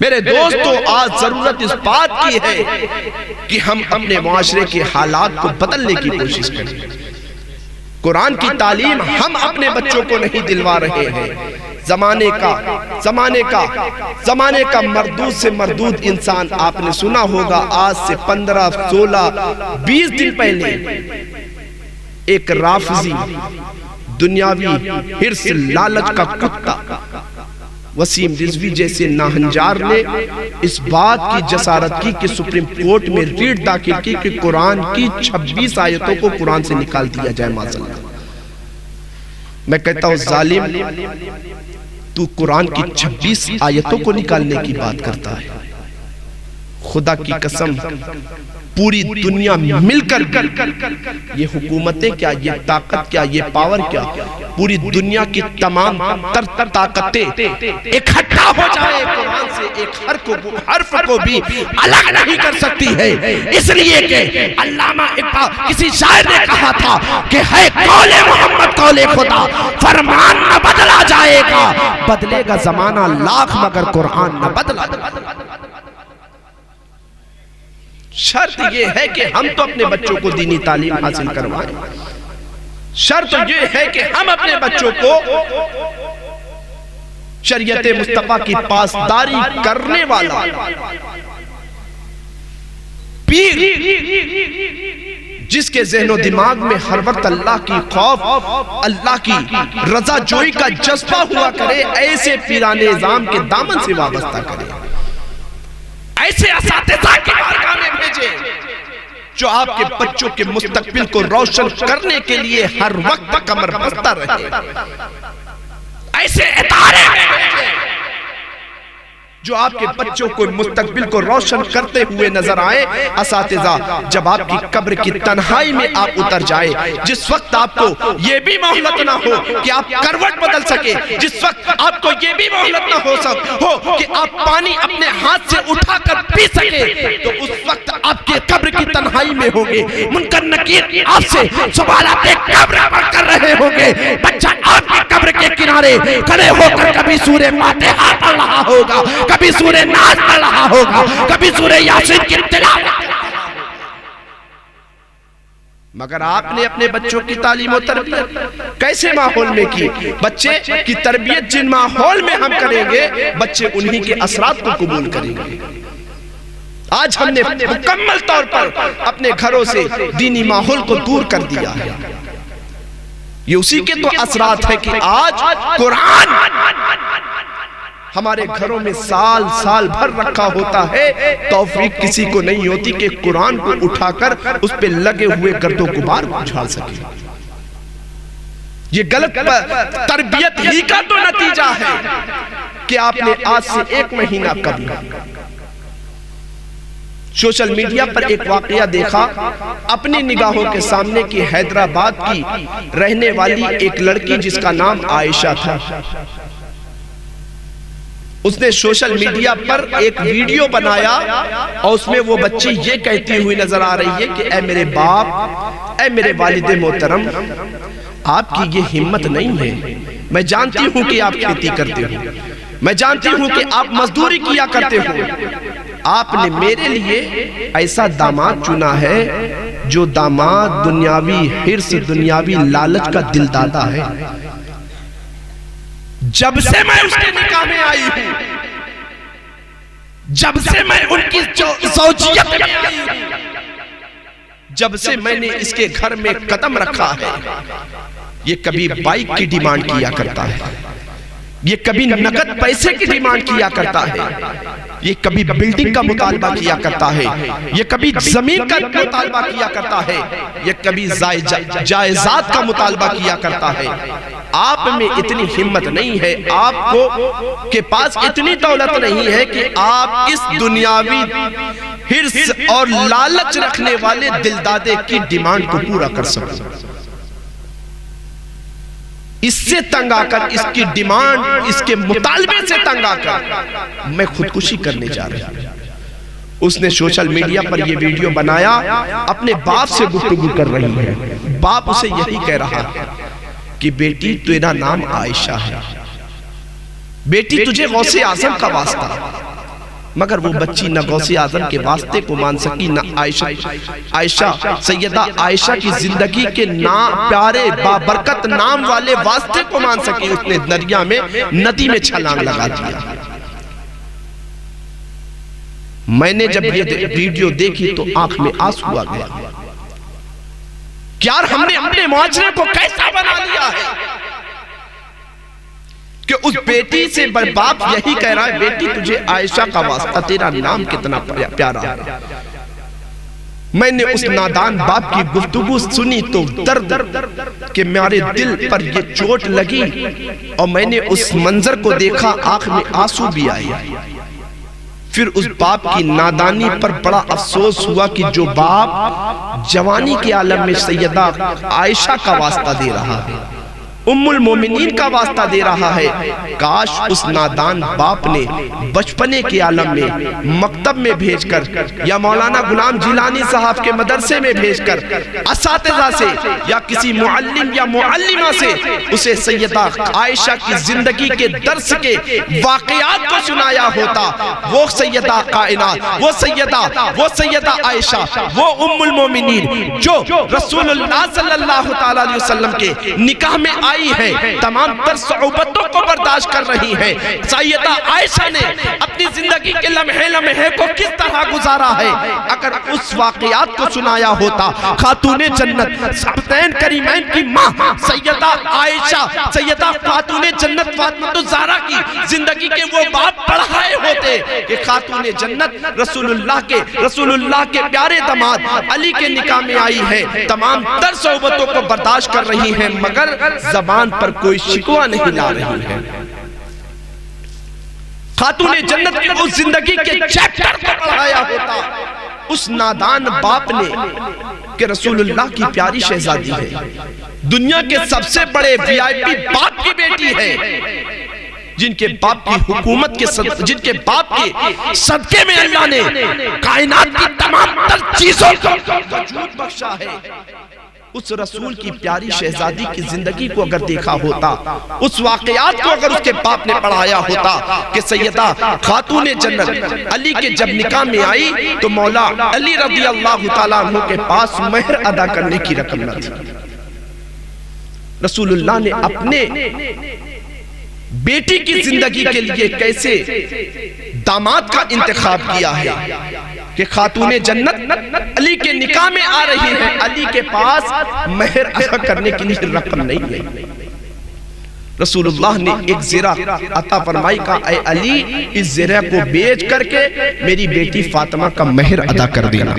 میرے دوستو، آج ضرورت اس بات کی ہے کہ ہم اپنے معاشرے کے حالات کو بدلنے کی کوشش کریں۔ قرآن کی تعلیم ہم اپنے بچوں کو نہیں دلوا رہے ہیں۔ زمانے کا مردود سے مردود انسان، آپ نے سنا ہوگا آج سے 15 16 20 دن پہلے ایک رافضی دنیاوی حرص لالچ کا کتا وسیم رضوی جیسے ناہنجار نے اس بات کی جسارت کی کہ سپریم کورٹ میں ریٹ داخل کی کہ قرآن کی 26 آیتوں کو قرآن سے نکال دیا جائے معذاللہ۔ میں کہتا ہوں ظالم، تو قرآن کی 26 آیتوں کو نکالنے کی بات کرتا ہے؟ خدا کی قسم، پوری دنیا مل کر یہ حکومتیں کیا، یہ طاقت کیا، یہ پاور کیا، پوری دنیا کی تمام تر طاقتیں اکٹھا ہو جائے، قرآن سے ایک حرف کو بھی الگ نہیں کر سکتی ہے۔ اس لیے کہ علامہ اقبال کسی شاعر نے کہا تھا کہ ہے قول محمد قول خدا، فرمان نہ بدلا جائے گا، بدلے گا زمانہ لاکھ مگر قرآن نہ بدلا جائے گا۔ شرط یہ ہے کہ ہم تو اپنے بچوں کو دینی تعلیم حاصل کروائیں، شرط یہ ہے کہ ہم اپنے بچوں کو شریعت مصطفیٰ کی پاسداری کرنے والا پیر، جس کے ذہن و دماغ میں ہر وقت اللہ کی خوف، اللہ کی رضا جوئی کا جذبہ ہوا کرے، ایسے پیران نظام کے دامن سے وابستہ کرے، ایسے اساتذہ کی بارگاہ میں بھیجے جو آپ کے بچوں کے مستقبل کو روشن کرنے کے لیے ہر وقت کمر بستہ رہے، ایسے ادارے میں بھیجے جو آپ کے بچوں کو مستقبل کو روشن کرتے ہوئے نظر آئے۔ اساتذہ، جب آپ کی قبر کی تنہائی میں آپ اتر جائے، جس وقت آپ کو یہ بھی مہلت نہ ہو کہ آپ کروٹ بدل سکے، جس وقت آپ کو یہ بھی مہلت نہ ہو کہ آپ پانی اپنے ہاتھ سے اٹھا کر پی سکے، تو اس وقت آپ کے قبر کی تنہائی میں ہوں گے، منکر نکیر آپ سے سوالات قبر پر کر رہے ہوں گے، بچہ آپ کی قبر کے کنارے کھڑے ہو کر کبھی سورہ فاتحہ پڑھ رہا ہوگا، کبھی سورہ ناس پڑھ رہا ہوگا، کبھی سورہ یاسین کی تلاوت، مگر آپ نے اپنے بچوں کی تعلیم و تربیت کیسے ماحول میں کی؟ بچے کی تربیت جن ماحول میں ہم کریں گے، بچے انہی کے اثرات کو قبول کریں گے۔ آج ہم نے مکمل طور پر اپنے گھروں سے دینی ماحول کو دور کر دیا ہے۔ یہ اسی کے تو اثرات ہے کہ آج قرآن ہمارے گھروں میں سال سال بھر رکھا ہوتا ہے، توفیق کسی کو نہیں ہوتی کہ قرآن کو اٹھا کر اس پہ لگے ہوئے گرد و غبار کو جھاڑ سکے۔ یہ غلط تربیت ہی کا تو نتیجہ ہے کہ آپ نے آج سے 1 مہینہ قبل سوشل میڈیا پر ایک واقعہ دیکھا، اپنی نگاہوں کے سامنے کی حیدرآباد کی رہنے والی ایک لڑکی جس کا نام عائشہ تھا، اس نے سوشل میڈیا پر ایک ویڈیو بنایا اور اس میں وہ بچی یہ کہتی ہوئی نظر آ رہی ہے کہ اے میرے باپ، اے میرے والد محترم، آپ کی یہ ہمت نہیں ہے، میں جانتی ہوں کہ آپ کھیتی کرتے ہو، میں جانتی ہوں کہ آپ مزدوری کیا کرتے ہو، آپ نے میرے لیے ایسا داماد چنا ہے جو داماد دنیاوی حرص، دنیاوی لالچ کا دل دادا ہے۔ جب سے میں اس کے نکاح میں آئی ہوں، جب سے میں ان کی زوجیت میں آئی ہوں، جب سے میں نے اس کے گھر میں قدم رکھا ہے، یہ کبھی بائک کی ڈیمانڈ کیا کرتا ہے، یہ کبھی نقد پیسے کی ڈیمانڈ کیا کرتا ہے، یہ کبھی بلڈنگ کا مطالبہ کیا کرتا ہے، یہ کبھی زمین کا مطالبہ کیا کرتا ہے، یہ کبھی جائزات کا مطالبہ کیا کرتا ہے۔ آپ میں اتنی ہمت نہیں ہے، آپ کو کے پاس اتنی دولت نہیں ہے کہ آپ اس دنیاوی حرص اور لالچ رکھنے والے دلدادے کی ڈیمانڈ کو پورا کر سکیں۔ اس سے تنگ آ کر، اس کی ڈیمانڈ، اس کے مطالبے سے تنگ آ کر میں خودکشی کرنے جا رہا ہوں۔ اس نے سوشل میڈیا پر یہ ویڈیو بنایا، اپنے باپ سے گفتگو کر رہی ہے، باپ اسے یہی کہہ رہا ہے کہ بیٹی تیرا نام عائشہ ہے، بیٹی تجھے غوث اعظم کا واسطہ، مگر وہ بچی نہ غوث اعظم کے واسطے کو مان سکی، نہ عائشہ سیدہ عائشہ کی زندگی کے پیارے بابرکت نام والے واسطے کو مان سکی۔ اس نے دریا میں ندی میں چھلانگ لگا دیا۔ میں نے جب یہ ویڈیو دیکھی تو آنکھ میں آنسو آ گیا کہ یار ہم نے اپنے معاشرے کو کیسا بنا لیا ہے کہ اس بیٹی سے باپ یہی کہہ رہا ہے، بیٹی تجھے عائشہ کا واسطہ، تیرا نام کتنا پیارا ہے۔ میں نے اس نادان باپ کی گفتگو سنی تو درد کہ میرے دل پر یہ چوٹ لگی، اور میں نے اس منظر کو دیکھا، آنکھ میں آنسو بھی آئی۔ پھر اس باپ کی نادانی پر بڑا افسوس ہوا کہ جو باپ جوانی کے عالم میں سیدہ عائشہ کا واسطہ دے رہا ہے، ام المومنین کا واسطہ دے رہا ہے، کاش اس نادان باپ نے بچپنے کے عالم میں مکتب میں بھیج کر یا مولانا غلام جیلانی صاحب کے مدرسے میں بھیج کر اساتذہ سے یا کسی معلم یا معلمہ سے اسے سیدہ عائشہ کی زندگی کے درس کے واقعات کو سنایا ہوتا۔ وہ سیدہ کائنات، وہ سیدہ عائشہ، وہ ام المومنین جو رسول اللہ صلی اللہ علیہ وسلم کے نکاح میں آئی ہے، تمام تر صعوبتوں کو برداشت کر رہی ہے۔ سیدہ عائشہ نے اپنی زندگی کے لمحے لمحے کو کس طرح گزارا ہے، اگر اس واقعات کو سنایا ہوتا، خاتون جنت سبتین کریمین کی ماں سیدہ عائشہ، سیدہ خاتون جنت فاطمہ الزہرا کی زندگی کے وہ باب پڑھائے ہوتے کہ خاتون جنت رسول اللہ کے پیارے داماد علی کے نکاح میں آئی ہے، تمام تر صعوبتوں کو برداشت کر رہی ہیں، مگر زبان پر کوئی شکوہ نہیں لا رہی ہے۔ خاتون جنت کی اس زندگی کے چیپٹر کو پڑھایا ہوتا اس نادان باپ نے کہ رسول اللہ کی پیاری شہزادی ہے، دنیا کے سب سے بڑے وی آئی پی باپ کی بیٹی ہے، جن کے باپ کی حکومت کے جن کے باپ کے صدقے میں اللہ نے کائنات کی تمام تر چیزوں کو وجود بخشا ہے۔ اس رسول کی پیاری شہزادی کی زندگی کو اگر دیکھا ہوتا، اس واقعات کو اگر اس کے باپ نے پڑھایا ہوتا کہ سیدہ خاتون جنت علی کے جب نکاح میں آئی تو مولا علی رضی اللہ تعالیٰ عنہ کے پاس مہر ادا کرنے کی رقم نہ تھی۔ رسول اللہ نے اپنے بیٹی کی زندگی کے لیے کیسے داماد کا انتخاب کیا ہے کہ خاتون جنت علی کے نکاح میں آ رہی ہے، علی کے پاس مہر ادا کرنے کے لیے رقم نہیں ہے۔ رسول اللہ نے ایک زرہ عطا فرمائی، کہا اے علی اس زرہ کو بیچ کر کے میری بیٹی فاطمہ کا مہر ادا کر دینا،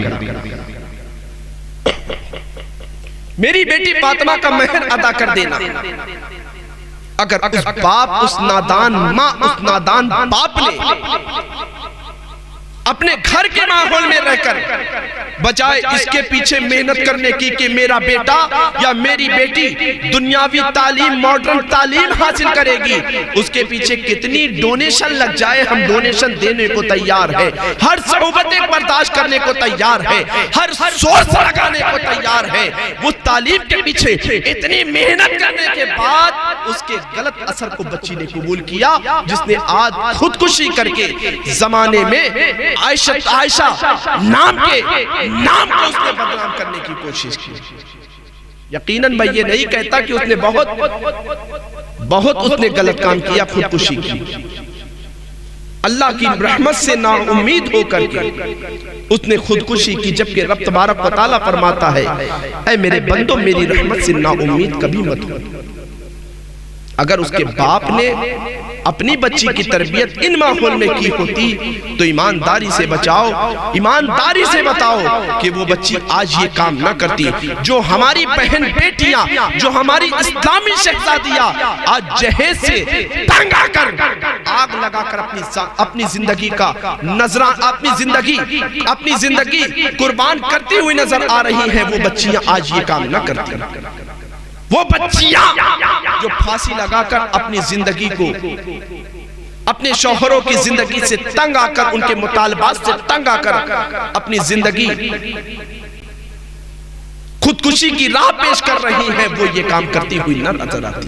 میری بیٹی فاطمہ کا مہر ادا کر دینا۔ اگر اس باپ، اس نادان ماں، اس نادان باپ نے اپنے گھر کے ماحول میں رہ کر بجائے اس کے پیچھے محنت کرنے کی کہ میرا بیٹا یا میری بیٹی دنیاوی تعلیم، ماڈرن تعلیم حاصل کرے گی، اس کے پیچھے کتنی ڈونیشن لگ جائے ہم ڈونیشن دینے کو تیار ہے، ہر صعوبتیں برداشت کرنے کو تیار ہے، ہر سورس لگانے کو تیار ہے، وہ تعلیم کے پیچھے اتنی محنت کرنے کے بعد اس کے غلط اثر کو بچی نے قبول کیا، جس نے آج خودکشی کر کے زمانے میں عائشہ نام کو اس نے بدنام کرنے کی کوشش کی۔ یقیناً میں یہ نہیں کہتا کہ اس نے بہت اس نے غلط کام کیا، خودکشی کی۔ اللہ کی رحمت سے نا امید ہو کر کے اس نے خودکشی کی، جبکہ رب تبارک و تعالیٰ فرماتا ہے اے میرے بندو میری رحمت سے نا امید کبھی مت ہو۔ اگر اس کے باپ نے اپنی بچی کی تربیت ان ماحول میں کی ہوتی تو ایمانداری سے بتاؤ کہ وہ بچی آج یہ کام نہ کرتی۔ جو ہماری بہن بیٹیاں، جو ہماری اسلامی شہزادیاں آج جہیز سے تنگ آ کر آگ لگا کر اپنی زندگی کا اپنی زندگی قربان کرتی ہوئی نظر آ رہی ہیں، وہ بچیاں آج یہ کام نہ کرتی۔ وہ بچیاں جو پھانسی لگا کر اپنی زندگی کو، اپنے شوہروں کی زندگی سے تنگ آ کر، ان کے مطالبات سے تنگ آ کر اپنی زندگی خودکشی کی راہ پیش کر رہی ہیں، وہ یہ کام کرتی ہوئی نہ نظر آتی۔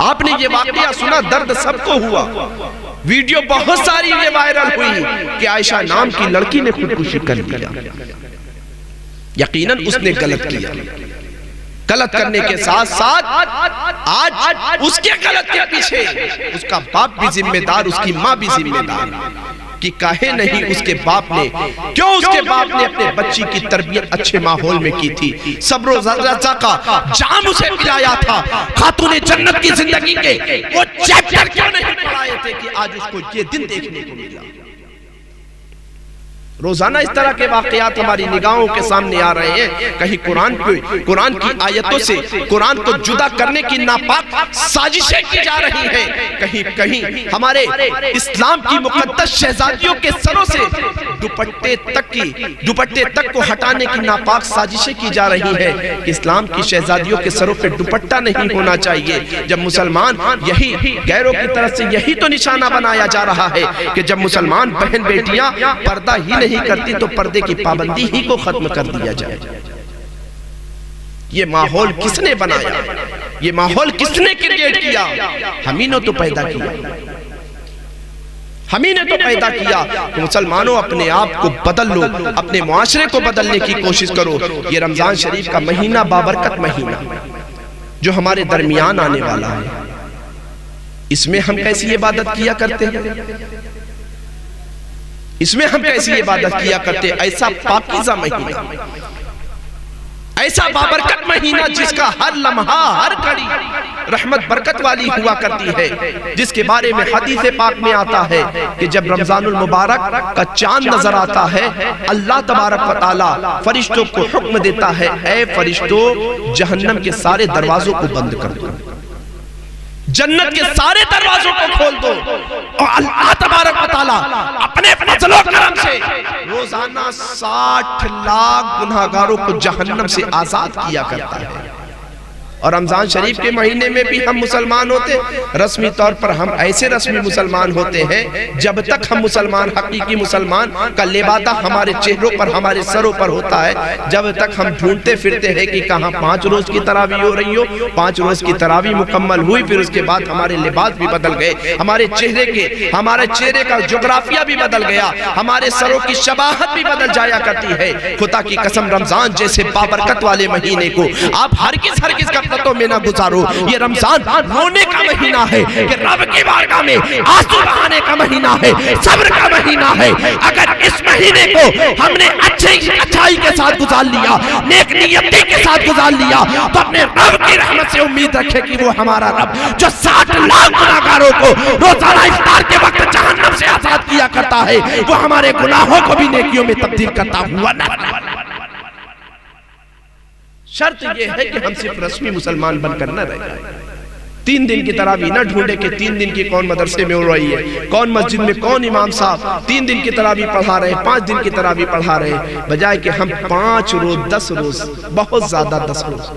آپ نے یہ واقعہ سنا، درد سب کو ہوا، ویڈیو بہت ساری یہ وائرل ہوئی کہ عائشہ نام کی لڑکی نے خودکشی کر لیا. یقیناً اس نے غلط کیا. غلط کرنے کے ساتھ ساتھ آج اس کے غلط کے پیچھے اس کا باپ بھی ذمہ دار, اس کی ماں بھی ذمہ دار. کہ کاہے نہیں اس کے باپ نے, کیوں اس کے باپ نے اپنے بچی کی تربیت اچھے ماحول میں کی تھی, صبر و رضا کا جام اسے پلایا تھا, خاتون جنت کی زندگی کے وہ چیپٹر کیوں نہیں پڑھائے تھے کہ آج اس کو یہ دن دیکھنے کو ملا. روزانہ اس طرح کے واقعات ہماری نگاہوں کے سامنے آ رہے ہیں. کہیں قرآن کی آیتوں سے قرآن کو جدا کرنے کی ناپاک سازشیں کی جا رہی ہیں, کہیں ہمارے اسلام کی مقدس شہزادیوں کے سروں سے دوپٹے تک کو ہٹانے کی ناپاک سازشیں کی جا رہی ہیں کہ اسلام کی شہزادیوں کے سروں پہ دوپٹہ نہیں ہونا چاہیے. جب مسلمان یہی غیروں کی طرف سے یہی تو نشانہ بنایا جا رہا ہے کہ جب مسلمان بہن بیٹیاں پردہ ہی نہیں کرتی تو پردے کی پابندی ہی کو ختم کر دیا جائے. یہ ماحول کس نے بنایا, یہ ماحول کس نے کریٹ کیا؟ ہمیں نے تو پیدا کیا, ہمیں نے تو پیدا کیا. تو مسلمانوں اپنے آپ کو بدل لو, اپنے معاشرے کو بدلنے کی کوشش کرو. یہ رمضان شریف کا مہینہ بابرکت مہینہ جو ہمارے درمیان آنے والا ہے, اس میں ہم کیسی عبادت کیا کرتے ہیں, اس میں ہم کیسی عبادت کیا کرتے ہیں. ایسا پاکیزہ مہینہ, ایسا بابرکت مہینہ جس کا ہر لمحہ ہر گھڑی رحمت برکت والی ہوا کرتی ہے, جس کے بارے میں حدیث پاک میں آتا ہے کہ جب رمضان المبارک کا چاند نظر آتا ہے اللہ تبارک و تعالی فرشتوں کو حکم دیتا ہے, اے فرشتوں جہنم کے سارے دروازوں کو بند کر دو, جنت کے سارے دروازوں کو کھول دو. اور اللہ تبارک و تعالی اپنے فضل و کرم سے روزانہ 60 لاکھ گناہگاروں کو جہنم سے آزاد کیا کرتا ہے. اور رمضان شریف کے مہینے میں بھی ہم مسلمان ہوتے, رسمی طور پر ہم ایسے رسمی مسلمان ہوتے ہیں جب تک ہم مسلمان حقیقی مسلمان کا لبادہ ہمارے چہروں پر ہمارے سروں پر ہوتا ہے, جب تک ہم ڈھونڈتے پھرتے ہیں کہ کہاں 5 روز کی تراویح ہو رہی ہو. 5 روز کی تراویح مکمل ہوئی, پھر اس کے بعد ہمارے لباس بھی بدل گئے, ہمارے چہرے کا جغرافیہ بھی بدل گیا, ہمارے سروں کی شباہت بھی بدل جایا کرتی ہے. خدا کی قسم رمضان جیسے بابرکت والے مہینے کو آپ ہرگز کا تو میں نہ گزارو. یہ رمضان رونے کا مہینہ ہے, کہ رب کی بارگاہ میں آنسو بہانے کا مہینہ ہے, صبر کا مہینہ ہے. اگر اس مہینے کو ہم نے اچھائی کے ساتھ گزار لیا, نیک نیتی کے ساتھ گزار لیا, تو اپنے رب کی رحمت سے امید رکھے کہ وہ ہمارا رب جو 60 لاکھ گناہگاروں کو روزانہ افطار کے وقت جہنم سے آزاد کیا کرتا ہے, وہ ہمارے گناہوں کو بھی نیکیوں میں تبدیل کرتا ہوا نہ. شرط یہ ہے کہ ہم صرف رسمی مسلمان بن کر نہ رہ جائیں. 3 دن کی تراویح نہ ڈھونڈے کہ 3 دن کی کون مدرسے میں ہو رہی ہے, کون مسجد میں کون امام صاحب 3 دن کی تراویح پڑھا رہے ہیں, 5 دن کی تراویح پڑھا رہے ہیں, بجائے کہ ہم 5 روز 10 روز بہت زیادہ 10 روز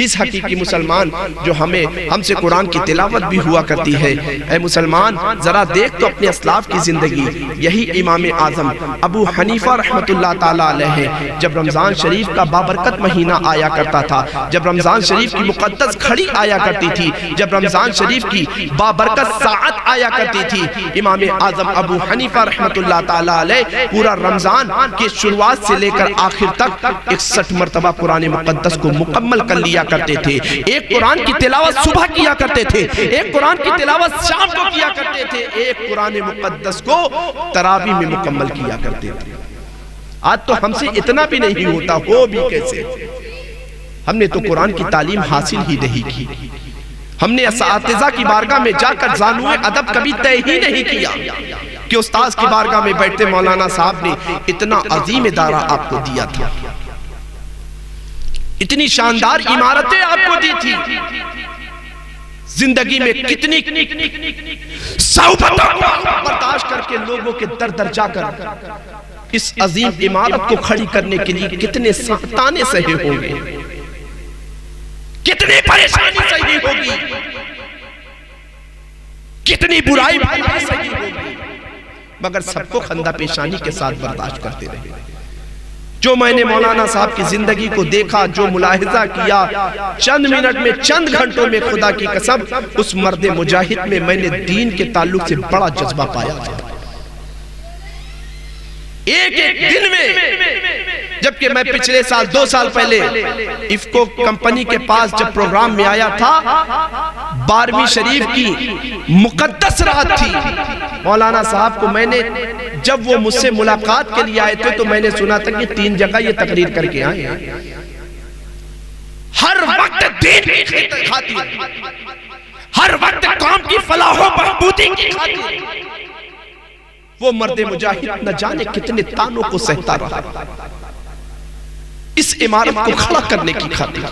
اس حقیقی مسلمان جو ہم سے قرآن کی تلاوت بھی ہوا کرتی ہے. اے مسلمان ذرا دیکھ تو اپنے اسلاف کی زندگی. یہی امام اعظم ابو حنیفہ رحمت اللہ تعالیٰ علیہ جب رمضان شریف کا بابرکت مہینہ آیا کرتا تھا, جب رمضان شریف کی مقدس گھڑی آیا کرتی تھی, جب رمضان شریف کی بابرکت ساعت آیا کرتی تھی, امام اعظم ابو حنیفہ رحمت اللہ تعالیٰ علیہ پورا رمضان کی شروعات سے لے کر آخر تک 61 مرتبہ قرآن مقدس کو مکمل کر لیا کرتے تھے. ایک قرآن کی تلاوت صبح کیا کرتے تھے, ایک قرآن کی تلاوت شام کو کیا کرتے تھے, ایک قرآن مقدس کو تراویح میں مکمل کیا کرتے تھے. آج تو ہم سے اتنا بھی نہیں ہوتا, ہو بھی کیسے. ہم نے تو قرآن کی تعلیم حاصل ہی نہیں کی, ہم نے اساتذہ کی بارگاہ میں جا کر زانوئے ادب کبھی طے ہی نہیں کیا کہ استاذ کی بارگاہ میں بیٹھتے مولانا صاحب نے اتنا عظیم ادارہ آپ کو دیا تھا, اتنی شاندار عمارتیں آپ کو دی تھی, زندگی میں کتنی صعوبتوں کو برداشت کر کے لوگوں کے در در جا کر اس عظیم عمارت کو کھڑی کرنے کے لیے کتنے تانے سہے ہوں گے, کتنی پریشانی سہی ہوگی, کتنی برائی سہی ہوگی, مگر سب کو خندہ پیشانی کے ساتھ برداشت کرتے رہے. جو میں نے مولانا صاحب کی زندگی کو دیکھا، جو ملاحظہ کیا، چند منٹ میں، چند گھنٹوں میں، خدا کی قسم اس مرد مجاہد میں میں نے دین کے تعلق سے بڑا جذبہ پایا تھا۔ ایک دن میں، جبکہ میں پچھلے سال 2 سال پہلے افکو کمپنی کے پاس جب پروگرام میں آیا تھا، 12ویں شریف کی مقدس رات تھی، مولانا صاحب کو میں نے، جب وہ مجھ سے ملاقات کے لیے آئے تھے تو میں نے سنا تھا کہ 3 جگہ یہ تقریر کر کے آئے ہیں، ہر وقت دین کی خاطر، ہر وقت قوم کی فلاح و بہبودی کی خاطر۔ وہ مرد مجاہد نہ جانے کتنے تانوں کو سہتا رہا اس عمارت کو کھڑا کرنے کی خاطر۔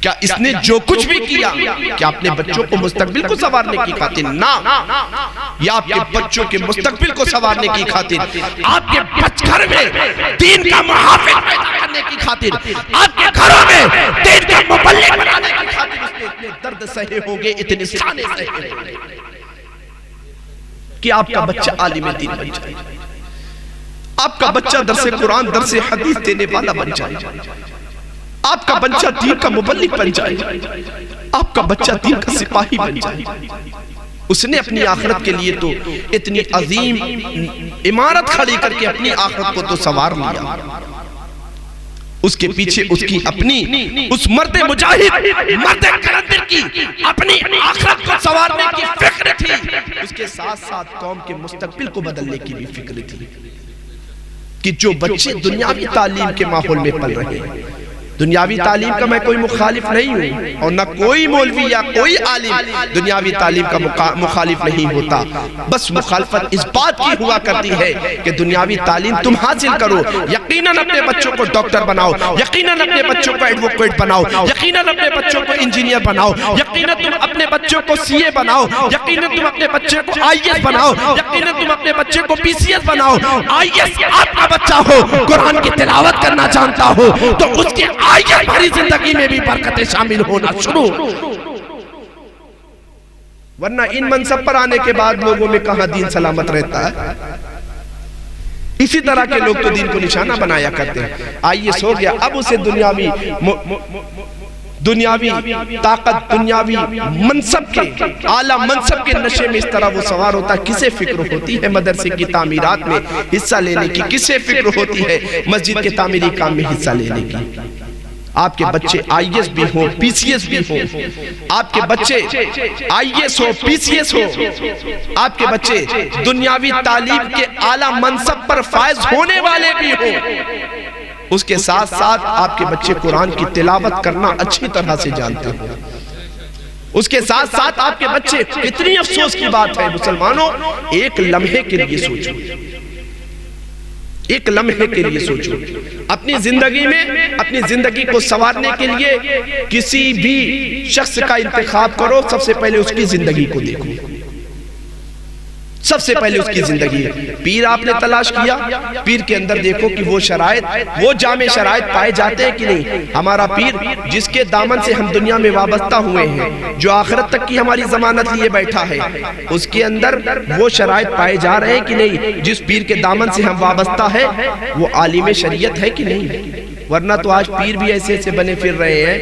کیا اس نے جو کچھ بھی کیا کیا اپنے بچوں کو مستقبل کو سنوارنے کی خاطر؟ نہ، یا آپ کے بچوں کے مستقبل کو سنوارنے کی خاطر، آپ کے بچگھر میں دین کا محافظ پیدا کرنے کی خاطر، آپ کے گھروں میں دین کا مبلغ بنانے کی خاطر اس نے اتنے درد سہے ہوں گے، اتنے سانے سہے ہوں گے کہ آپ کا بچہ عالم دین بن جائے، آپ کا بچہ درس قرآن، درس حدیث دینے والا بن جائے، آپ کا بچہ دین کا مبلغ بن جائے، آپ کا بچہ دین کا سپاہی بن جائے۔ اس نے اپنی آخرت کے لیے تو اتنی عظیم عمارت کھڑی کر کے اپنی آخرت کو تو سنوار لیا۔ اس کے پیچھے اس کی اپنی، اس مرد مجاہد، مرد کلندر کی اپنی آخرت کو سنوارنے کی فکر تھی، اس کے ساتھ ساتھ قوم کے مستقبل کو بدلنے کی بھی فکر تھی کہ جو بچے دنیاوی تعلیم کے ماحول میں پل رہے ہیں، دنیاوی تعلیم کا میں کوئی مخالف نہیں ہوں، اور نہ کوئی مولوی یا کوئی عالم دنیاوی تعلیم کا مخالف نہیں ہوتا، بس مخالفت اس بات کی ہوا کرتی ہے کہ دنیاوی تعلیم تم حاصل کرو، یقیناً اپنے بچوں کو ڈاکٹر بناؤ، یقیناً اپنے بچوں کو ایڈوکیٹ بناؤ، یقیناً اپنے بچوں کو انجینئر بناؤ، یقیناً تم اپنے بچوں کو سی اے بناؤ، یقیناً تم اپنے بچے کو آئی ایس بناؤ، یقیناً تم اپنے بچے کو پی سی ایس بناؤ۔ آئی ایس آپ کا بچہ ہو، قرآن کی تلاوت کرنا جانتا ہو تو اس کے آئیے بھری زندگی میں بھی برکتیں شامل ہونا شروع، ورنہ ان منصب پر آنے کے بعد لوگوں میں کہاں دین سلامت رہتا ہے۔ اسی طرح کے لوگ تو دین کو نشانہ بنایا کرتے ہیں۔ آئیے سو گیا، اب اسے دنیاوی طاقت، دنیاوی منصب کے، اعلیٰ منصب کے نشے میں اس طرح وہ سوار ہوتا ہے۔ کسے فکر ہوتی ہے مدرسے کی تعمیرات میں حصہ لینے کی؟ کسے فکر ہوتی ہے مسجد کے تعمیری کام میں حصہ لینے کی؟ آپ کے بچے آئی ایس بھی ہوں، پی سی ایس بھی ہوں، آپ کے بچے I S who, P C S ہو، آپ کے بچے دنیاوی تعلیم کے اعلیٰ منصب پر فائز ہونے والے بھی ہوں، اس کے ساتھ ساتھ آپ کے بچے قرآن کی تلاوت کرنا اچھی طرح سے جانتے ہیں، اس کے ساتھ ساتھ آپ کے بچے، کتنی افسوس کی بات ہے مسلمانوں، ایک لمحے کے لیے سوچو، ایک لمحے کے لیے سوچو، اپنی زندگی میں، اپنی زندگی کو سنوارنے کے لیے کسی بھی شخص کا انتخاب کرو، سب سے پہلے اس کی زندگی کو دیکھو، سب سے پہلے اس کی زندگی ہے۔ پیر آپ نے تلاش کیا، پیر کے اندر دیکھو کہ وہ شرائط، وہ جامع شرائط پائے جاتے ہیں کہ نہیں۔ ہمارا پیر جس کے دامن سے ہم دنیا میں وابستہ ہوئے ہیں، جو آخرت تک کی ہماری ضمانت لیے بیٹھا ہے، اس کے اندر وہ شرائط پائے جا رہے ہیں کہ نہیں؟ جس پیر کے دامن سے ہم وابستہ ہے وہ عالم شریعت ہے کہ نہیں؟ ورنہ تو آج پیر بھی ایسے ایسے بنے پھر رہے ہیں،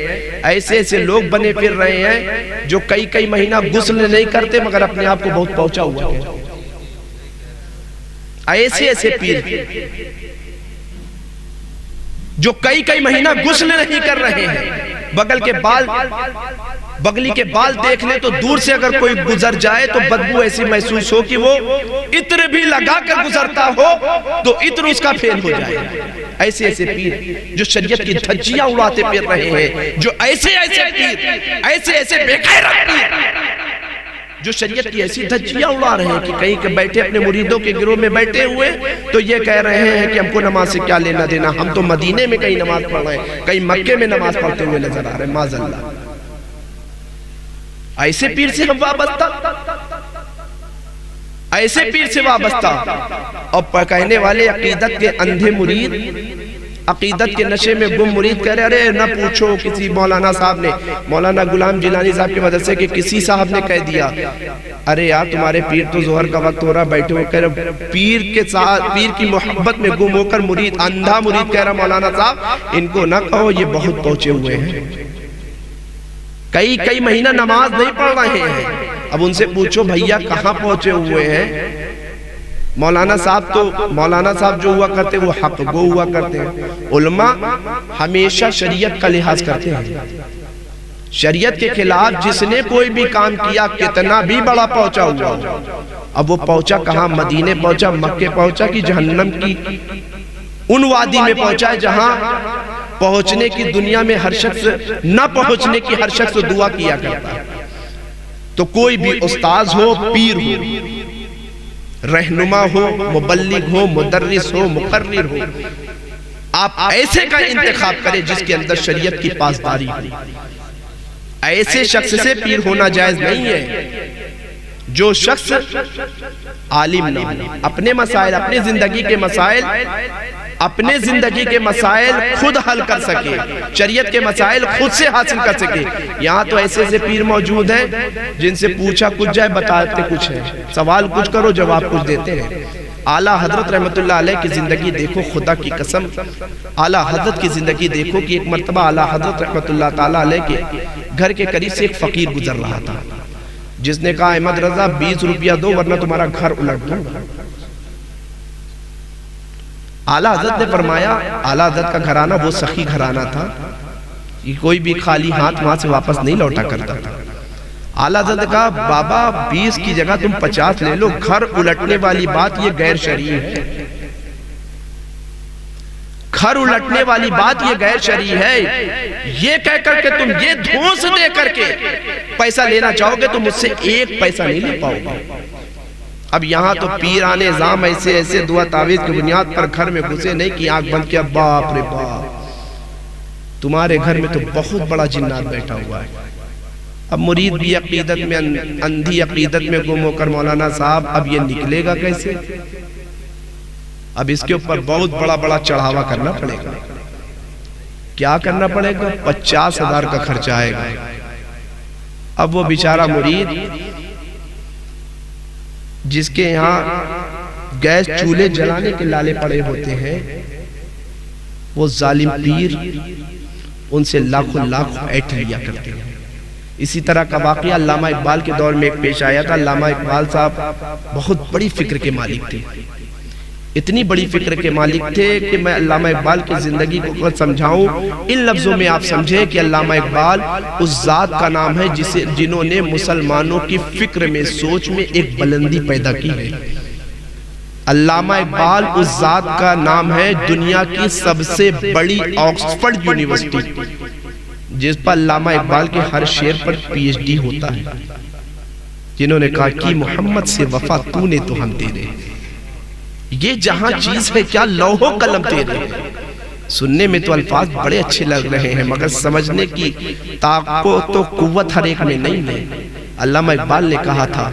ایسے ایسے لوگ بنے پھر رہے ہیں جو کئی مہینہ غسل نہیں کرتے مگر اپنے آپ کو بہت پہنچا ہوا ہے۔ ایسے ایسے پیر جو کئی مہینہ غسل نہیں کر رہے ہیں، بغلی کے بال دیکھ لیں تو دور سے اگر کوئی گزر جائے تو بدبو ایسی محسوس ہو کہ وہ عطر بھی لگا کر گزرتا ہو تو عطر اس کا فیل ہو جائے۔ ایسے ایسے پیر جو شریعت کی دھجیاں اڑاتے پھر رہے ہیں، جو ایسے ایسے بے غیرت پیر جو شریعت کی ایسی دھجیاں اڑا رہے ہیں کہ کہیں کہ بیٹھے اپنے مریدوں کے گروہ میں بیٹھے ہوئے تو یہ کہہ رہے ہیں کہ ہم کو نماز سے کیا لینا دینا، ہم تو مدینے میں کہیں نماز پڑھ رہے ہیں، کہیں مکے میں نماز پڑھتے ہوئے نظر آ رہے ہیں، معاذ اللہ۔ ایسے پیر سے ہم وابستہ، ایسے پیر سے وابستہ، اور کہنے والے عقیدت کے اندھے مرید، عقیدت کے نشے میں گم مرید کہہ رہے ارے نہ پوچھو کسی مولانا صاحب نے، مولانا غلام جیلانی صاحب کے مدرسے کے کسی صاحب نے کہہ دیا ارے یار تمہارے پیر تو ظہر کا وقت ہو رہا بیٹھے ہو، کہہ رہے پیر کے ساتھ پیر کی محبت میں گم ہو کر مرید اندھا مرید کہہ رہا مولانا صاحب ان کو نہ کہو یہ بہت پہنچے ہوئے ہیں، کئی مہینہ نماز نہیں پڑھ رہے ہیں۔ اب ان سے پوچھو بھیا کہاں پہنچے ہوئے ہیں؟ مولانا صاحب جو ہوا کرتے وہ حق گو ہوا کرتے ہیں۔ علماء ہمیشہ شریعت کا لحاظ کرتے ہیں، شریعت کے خلاف جس نے کوئی بھی کام کیا کتنا بھی بڑا پہنچا ہوا، اب وہ پہنچا کہاں؟ مدینے پہنچا، مکے پہنچا کہ جہنم کی ان وادی میں پہنچا ہے جہاں پہنچنے کی دنیا میں ہر شخص نہ پہنچنے کی ہر شخص دعا کیا کرتا ہے۔ تو کوئی بھی استاذ ہو، پیر ہو، رہنما ہو، مبلغ ہو، مدرس ہو، مقرر ہو، آپ ایسے کا انتخاب کریں جس کے اندر شریعت کی پاسداری ہو۔ ایسے شخص سے پیر ہونا جائز نہیں ہے جو شخص عالم نہ ہو، اپنے مسائل، اپنے زندگی کے مسائل خود حل کر سکے، شریعت کے مسائل خود سے حاصل کر سکے۔ یہاں تو ایسے پیر موجود ہیں جن سے پوچھا کچھ جائے بتاتے کچھ ہے، سوال کچھ کرو جواب کچھ دیتے ہیں۔ اعلیٰ حضرت رحمت اللہ علیہ کی زندگی دیکھو، خدا کی قسم اعلیٰ حضرت کی زندگی دیکھو کہ ایک مرتبہ اعلیٰ حضرت رحمت اللہ تعالیٰ علیہ کے گھر کے قریب سے ایک فقیر گزر رہا تھا جس نے کہا احمد رضا 20 روپیہ دو ورنہ تمہارا گھر الٹ دوں گا۔ اعلیٰ حضرت نے فرمایا، اعلیٰ حضرت کا گھرانہ وہ سخی گھرانہ تھا، کوئی بھی خالی ہاتھ وہاں سے واپس نہیں لوٹا کرتا تھا۔ اعلیٰ حضرت نے کہا بابا 20 کی جگہ تم 50 لے لو، گھر الٹنے والی بات یہ غیر شرعی ہے، گھر الٹنے والی بات یہ غیر شرعی ہے، یہ کہہ کر کے تم یہ دھونس دے کر کے پیسہ لینا چاہو گے تو مجھ سے ایک پیسہ نہیں لے پاؤ گے۔ اب یہاں تو پیران نظام ایسے دعا تعویذ کی بنیاد پر گھر میں گھسے نہیں کہ آنکھ بند کیا، باپ رے باپ تمہارے گھر میں تو بہت بڑا جنات بیٹھا ہوا ہے۔ اب مرید بھی عقیدت میں اندھی عقیدت میں گم ہو کر مولانا صاحب اب یہ نکلے گا کیسے؟ اب اس کے اوپر بہت بڑا چڑھاوا کرنا پڑے گا۔ کیا کرنا پڑے گا؟ 50,000 کا خرچہ آئے گا۔ اب وہ بیچارہ مرید جس کے یہاں گیس چولہے جلانے کے لالے پڑے ہوتے ہیں، وہ ظالم پیر ان سے لاکھوں ایٹ لیا کرتے ہیں۔ اسی طرح کا واقعہ علامہ اقبال کے دور میں ایک پیش آیا تھا۔ علامہ اقبال صاحب بہت بڑی فکر کے مالک تھے، اتنی بڑی فکر کے مالک تھے کہ میں علامہ اقبال کی زندگی کو سمجھاؤں ان لفظوں میں آپ سمجھیں کہ علامہ اقبال اس ذات کا نام ہے جنہوں نے مسلمانوں کی فکر میں، سوچ میں ایک بلندی پیدا کی ہے۔ علامہ اقبال اس ذات کا نام ہے دنیا کی سب سے بڑی آکسفورڈ یونیورسٹی، جس پر علامہ اقبال کے ہر شعر پر پی ایچ ڈی ہوتا ہے، جنہوں نے کہا کہ محمد سے وفا تو نے تو ہم تیرے، یہ جہاں چیز ہے کیا لوح و قلم تیرے۔ سننے میں تو الفاظ بڑے اچھے لگ رہے ہیں مگر سمجھنے کی طاقت تو قوت ہر ایک میں نہیں ہے۔ علامہ اقبال نے کہا تھا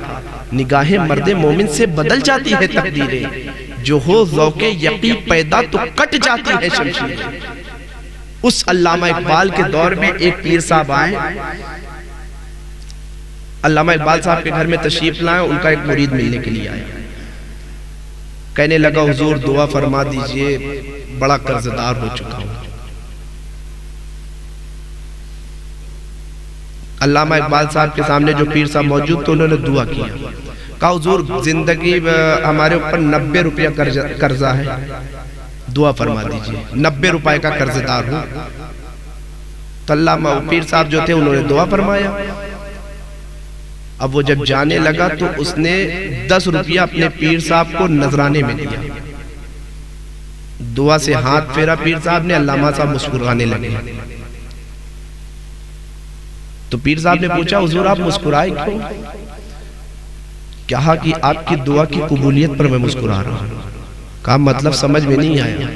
نگاہیں مرد مومن سے بدل جاتی ہے تقدیریں، جو ہو ذوق یقین پیدا تو کٹ جاتی ہے شمشیریں۔ اس علامہ اقبال کے دور میں ایک پیر صاحب آئے، علامہ اقبال صاحب کے گھر میں تشریف لائے، ان کا ایک مرید ملنے کے لیے آیا، کہنے لگا حضور دعا فرما دیجئے، بڑا قرضدار ہو چکا ہوں۔ علامہ اقبال صاحب کے سامنے جو پیر صاحب موجود تھے انہوں نے دعا کیا، کہا حضور زندگی ہمارے اوپر 90 روپیہ قرضہ ہے، دعا فرما دیجئے، 90 روپے کا قرضدار ہوں۔ تو علامہ پیر صاحب جو تھے انہوں نے دعا فرمایا۔ اب وہ جب جانے لگا تو اس نے 10 روپیہ اپنے پیر صاحب کو نذرانے میں دیا، دعا سے ہاتھ پھیرا پیر صاحب نے، علامہ صاحب مسکرانے لگے۔ تو پیر صاحب نے پوچھا حضور آپ مسکرائے کیوں؟ کہا کہ آپ کی دعا کی قبولیت پر میں مسکرا رہا ہوں۔ کہا مطلب سمجھ میں نہیں آیا۔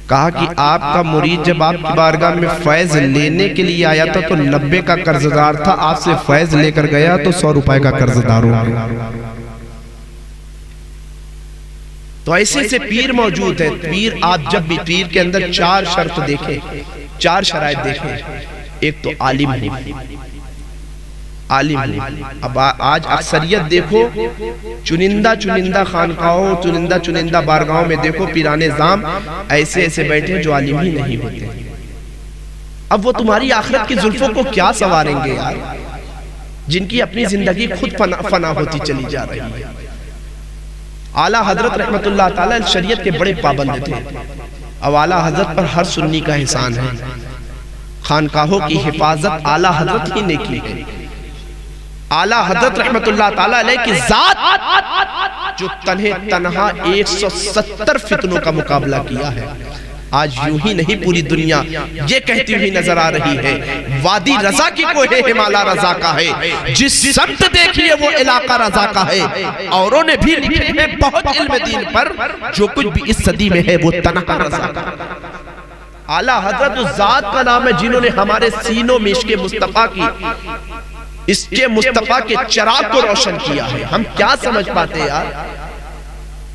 کہا کہ آپ کا مرید جب آپ کی بارگاہ میں فیض لینے کے لیے آیا تھا تو 90 کا قرضدار تھا، آپ سے فیض لے کر گیا تو 100 روپے کا قرضدار ہو گیا۔ تو ایسے سے پیر موجود ہے. پیر آپ جب بھی پیر کے اندر 4 شرط دیکھیں، 4 شرائط دیکھیں. ایک تو عالم ہو، عالم ہو. اب آج اکثریت دیکھو چنندہ خانقاہوں، چنندہ بارگاہوں میں دیکھو پیران نظام ایسے ایسے بیٹھے جو عالم ہی نہیں ہوتے. اب وہ تمہاری آخرت کی زلفوں کو کیا سنواریں گے یار، جن کی اپنی زندگی خود فنا ہوتی چلی جا رہی ہے. اعلیٰ حضرت رحمت اللہ تعالیٰ شریعت کے بڑے پابند تھے. اب اعلیٰ حضرت پر ہر سنی کا احسان ہے. خانقاہوں کی حفاظت اعلیٰ حضرت ہی نے کی ہے. اعلیٰ حضرت رحمت اللہ تعالیٰ علیہ کی ذات جو تنہا 170 فتنوں کا مقابلہ کیا ہے. آج یوں ہی نہیں پوری دنیا یہ کہتی ہوئی نظر آ رہی ہے وادی رضا کی کوہ ہمالا رضا کا ہے، جس سمت دیکھیے وہ علاقہ رضا کا ہے. اوروں نے بھی لکھے ہیں بہت علم دین پر، جو کچھ بھی اس صدی میں ہے وہ تنہا رضا کا. اعلیٰ حضرت اس ذات کا نام ہے جنہوں نے ہمارے سینوں میں عشق مصطفیٰ کی، اس کے مصطفیٰ کے چراغ کو روشن کیا ہے. ہم کیا سمجھ پاتے یار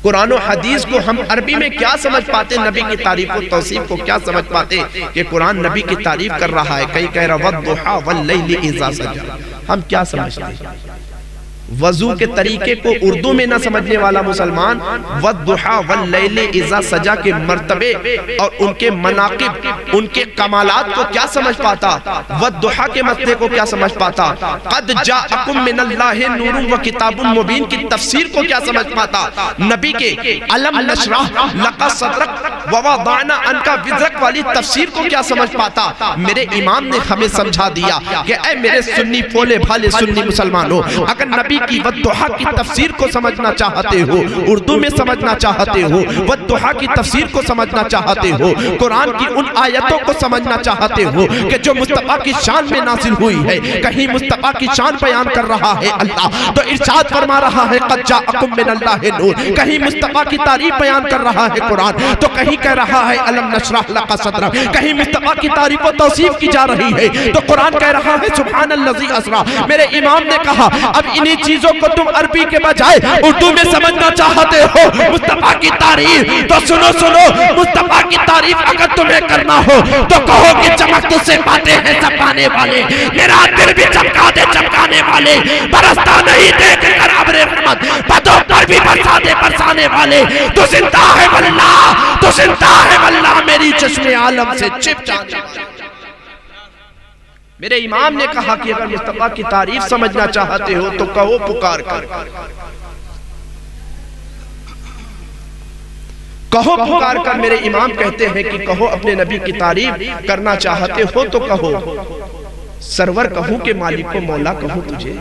قرآن و حدیث کو؟ ہم عربی میں کیا سمجھ پاتے؟ نبی کی تعریف و توصیف کو کیا سمجھ پاتے کہ قرآن نبی کی تعریف کر رہا ہے؟ کہیں کہہ رہا وَالضُّحَا وَاللَّيْلِ إِذَا سَجَى. ہم کیا سمجھتے ہیں؟ وضو کے طریقے کو اردو میں نہ سمجھنے والا مسلمان وَالضُّحَا وَاللَّيْلِ إِذَا سَجَى کے مرتبے اور ان کے مناقب، ان کے کمالات کو کیا سمجھ پاتا؟ وَالضُّحَا کے مسئلے کو کیا سمجھ پاتا؟ قَدْ جَاءَكُم مِّنَ اللَّهِ نُورٌ وَكِتَابٌ مُبِينٌ کی تفسیر کو کیا سمجھ پاتا؟ نبی کے أَلَمْ نَشْرَحْ لَكَ صَدْرَكَ وَوَضَعْنَا عَنْكَ وِزْرَكَ والی تفسیر کو کیا سمجھ پاتا؟ میرے امام نے ہمیں سمجھا دیا کہ اے میرے سنی پھولے بھالے سنی مسلمانوں، اگر نبی کی والضحا کی تفسیر کو سمجھنا چاہتے ہو، اردو میں سمجھنا چاہتے ہو، والضحا کی تفسیر کو سمجھنا چاہتے ہو، قرآن کی ان آیتوں کو سمجھنا چاہتے ہو کہ جو مصطفیٰ کی شان میں نازل ہوئی ہے، کہیں مصطفیٰ کی شان بیان کر رہا ہے اللہ تو ارشاد فرما رہا ہے قد جاءکم من اللہ نور، کہیں مصطفیٰ کی تعریف بیان کر رہا ہے قرآن تو کہیں کہہ رہا ہے الم نشرح لک صدرک، کہیں مصطفیٰ کی تعریف و توصیف کی جا رہی ہے تو قرآن کہہ رہا ہے سبحان الذی اسریٰ. میرے امام نے کہا اب انہی چیزوں کو تم عربی کے بجائے اردو میں سمجھنا چاہتے ہو مصطفیٰ کی تعریف تو سنو مصطفیٰ کی تعریف اگر تمہیں کرنا ہو تو کہو کہ چمک تجھ سے پاتے ہیں چمکانے والے، میرا دل بھی چمکا دے چمکانے والے، برستا نہیں دیکھ کر ابر رحمت بدوں پر بھی برسا دے برسانے والے. تو زندہ ہے واللہ، تو زندہ ہے واللہ، میری چشم عالم سے چپ جانے والے. میرے امام نے کہا کہ اگر مصطفیٰ کی تعریف سمجھنا چاہتے ہو تو کہو پکار کر، کہو پکار کر. میرے امام کہتے ہیں کہ کہو اپنے نبی کی تعریف کرنا چاہتے ہو تو کہو سرور کہوں کہ مالک و مولا کہوں تجھے،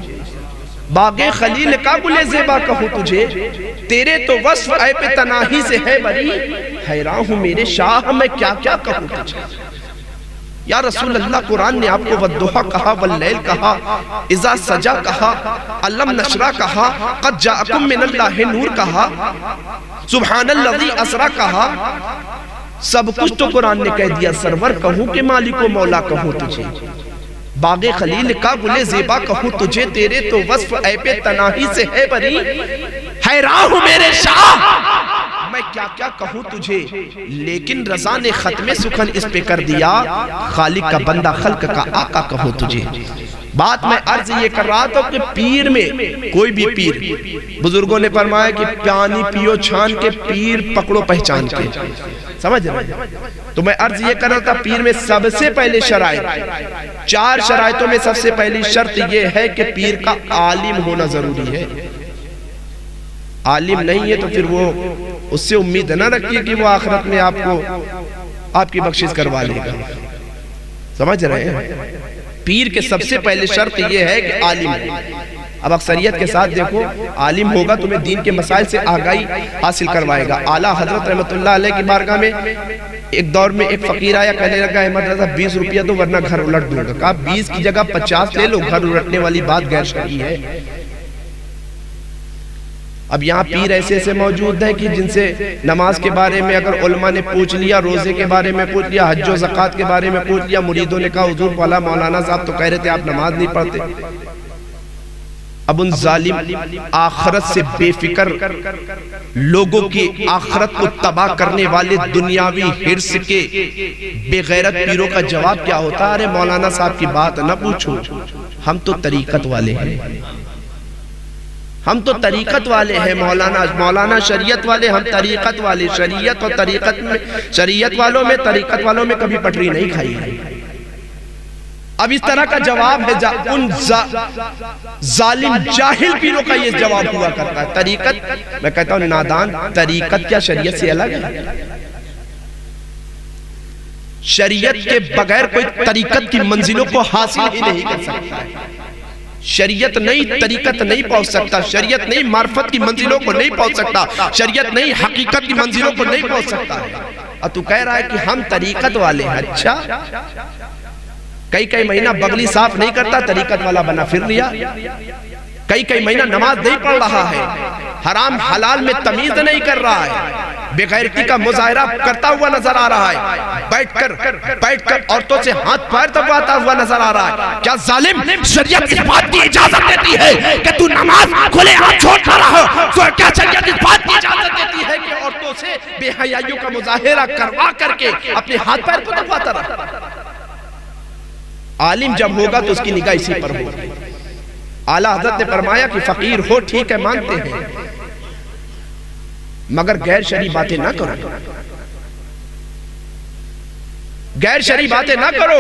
باغ خلیل کا گل زیبا کہوں تجھے، تیرے تو وصف اے پہ تناہی سے ہے بری، حیران ہوں میرے شاہ میں کیا کیا کہوں تجھے. یا رسول اللہ قرآن نے آپ کو والضحا کہا، واللیل کہا، اذا سجا کہا، الم نشرح کہا، قد جاءکم من اللہ نور کہا، سبحان الذی اسریٰ کہا. سب کچھ تو قرآن نے کہہ دیا. سرور کہوں کہ مالک و مولا کہوں تجھے، باغ خلیل کا گل زیبا کہوں تجھے، تیرے تو وصف اے پہ تناہی سے ہے بری، حیران ہوں میرے شاہ میں کیا کیا کہوں تجھے. لیکن رضا نے ختم سخن اس پہ کر دیا، خالق کا بندہ خلق کا آقا کہوں تجھے. بات میں عرض یہ کر رہا تھا کہ پیر میں کوئی بھی پیر، بزرگوں نے فرمایا کہ پانی پیو چھان کے، پیر پکڑو پہچان کے. سمجھ رہے؟ تو میں عرض یہ کر رہا تھا پیر میں سب سے پہلے شرائط، 4 شرائطوں میں سب سے پہلی شرط یہ ہے کہ پیر کا عالم ہونا ضروری ہے. عالم نہیں ہے تو پھر وہ اس سے امید نہ رکھیے کہ وہ آخرت میں آپ کو آپ کی بخشش کروا لے گا. سمجھ رہے ہیں؟ پیر کے سب سے پہلے شرط یہ ہے کہ عالم ہے. اب اکثریت کے ساتھ دیکھو عالم ہوگا تمہیں دین کے مسائل سے آگاہی حاصل کروائے گا. اعلیٰ حضرت رحمت اللہ علیہ کی بارگاہ میں ایک دور میں ایک فقیر آیا، کہنے لگا احمد رضا 20 روپیہ دو ورنہ گھر الٹ دوں گا. کہا 20 کی جگہ 50 لے لو، گھر الٹنے والی بات غیر شرعی ہے. اب یہاں پیر ایسے ایسے موجود ہیں کہ جن سے نماز کے بارے میں اگر علماء نے پوچھ لیا، روزے کے بارے میں پوچھ لیا، حج و زکوٰۃ کے بارے میں پوچھ لیا، مریدوں نے کہا حضور والا مولانا صاحب تو کہہ رہے تھے آپ نماز نہیں پڑھتے. اب ان ظالم آخرت سے بے فکر لوگوں کی آخرت کو تباہ کرنے والے دنیاوی حرص کے بے غیرت پیروں کا جواب کیا ہوتا ہے؟ ارے مولانا صاحب کی بات نہ پوچھو، ہم تو طریقت والے ہیں، ہم تو طریقت والے ہیں، مولانا شریعت والے، ہم طریقت والے، شریعت اور طریقت میں، شریعت والوں میں طریقت والوں میں کبھی پٹری نہیں کھائی ہے۔ اب اس طرح کا جواب ہے ان ظالم جاہل پیروں کا، یہ جواب ہوا کرتا ہے۔ طریقت، میں کہتا ہوں نادان، طریقت کیا شریعت سے الگ ہے؟ شریعت کے بغیر کوئی طریقت کی منزلوں کو حاصل ہی نہیں کر سکتا ہے۔ شریعت نہیں طریقت نہیں پہنچ سکتا، شریعت نہیں معرفت کی منزلوں کو نہیں پہنچ سکتا، شریعت نہیں حقیقت کی منزلوں کو نہیں پہنچ سکتا ہے۔ اور تو کہہ رہا ہے کہ ہم طریقت والے ہیں۔ اچھا، کئی مہینہ بغلی صاف نہیں کرتا، طریقت والا بنا پھر لیا۔ کئی مہینہ نماز نہیں پڑھ رہا ہے، حرام حلال میں تمیز نہیں کر رہا ہے، بے غیرتی کا مظاہرہ کرتا ہوا نظر آ رہا ہے، بیٹھ کر عورتوں سے ہاتھ پیر دباتا ہوا نظر آ رہا ہے۔ کیا ظالم شریعت اس بات کی اجازت دیتی ہے کہ تو نماز کھلے ہاتھ چھوڑتا رہا؟ کیا شریعت اس بات کی اجازت دیتی ہے کہ عورتوں سے بے حیائیوں کا مظاہرہ کروا کر کے اپنے ہاتھ پیر کو دباتا رہا؟ عالم جب ہوگا تو اس کی نگاہ اسی پر ہوگی۔ اعلیٰ حضرت نے فرمایا کہ فقیر ہو ٹھیک ہے، مانتے ہیں، مگر غیر شرعی باتیں نہ کرو، غیر شرعی باتیں نہ کرو۔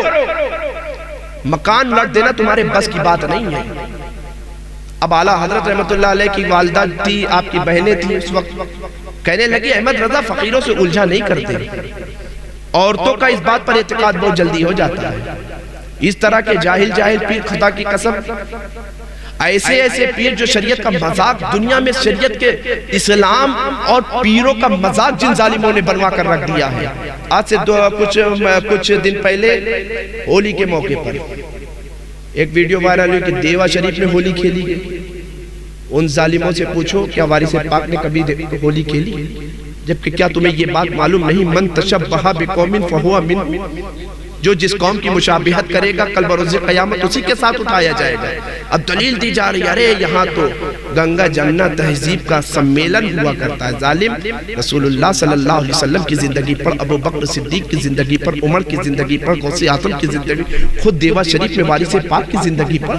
مکان لٹ دینا تمہارے بس کی بات نہیں ہے۔ اب اعلیٰ حضرت رحمت اللہ علیہ کی والدہ تھی، آپ کی بہنیں تھیں، اس وقت کہنے لگی احمد رضا فقیروں سے الجھا نہیں کرتے، عورتوں کا اس بات پر اعتقاد بہت جلدی ہو جاتا ہے۔ اس طرح کے جاہل پیر، خدا کی قسم، ایسے پیر جو شریعت کا مذاق، دنیا میں شریعت کے اسلام اور پیروں کا مذاق جن ظالموں نے بنوا کر رکھ دیا ہے۔ آج سے کچھ دن پہلے ہولی کے موقع پر ایک ویڈیو وائرل ہوئی کہ دیوا شریف میں ہولی کھیلی گئی۔ ان ظالموں سے پوچھو کیا وارث پاک نے کبھی ہولی کھیلی؟ جبکہ کیا تمہیں یہ بات معلوم نہیں، من تشبہ بقوم فہو منہم، جو جس قوم کی مشابہت کرے گا کل بروز قیامت اسی کے ساتھ اٹھایا جائے گا۔ اب دلیل دی جا رہی ہے، ارے یہاں تو گنگا جمنا تہذیب کا سمیلن ہوا کرتا ہے۔ ظالم، رسول اللہ صلی اللہ علیہ وسلم کی زندگی پر، ابو بکر صدیق کی زندگی پر، عمر کی زندگی پر، غوث اعظم کی زندگی، خود دیوا شریف میں وارث پاک کی زندگی پر،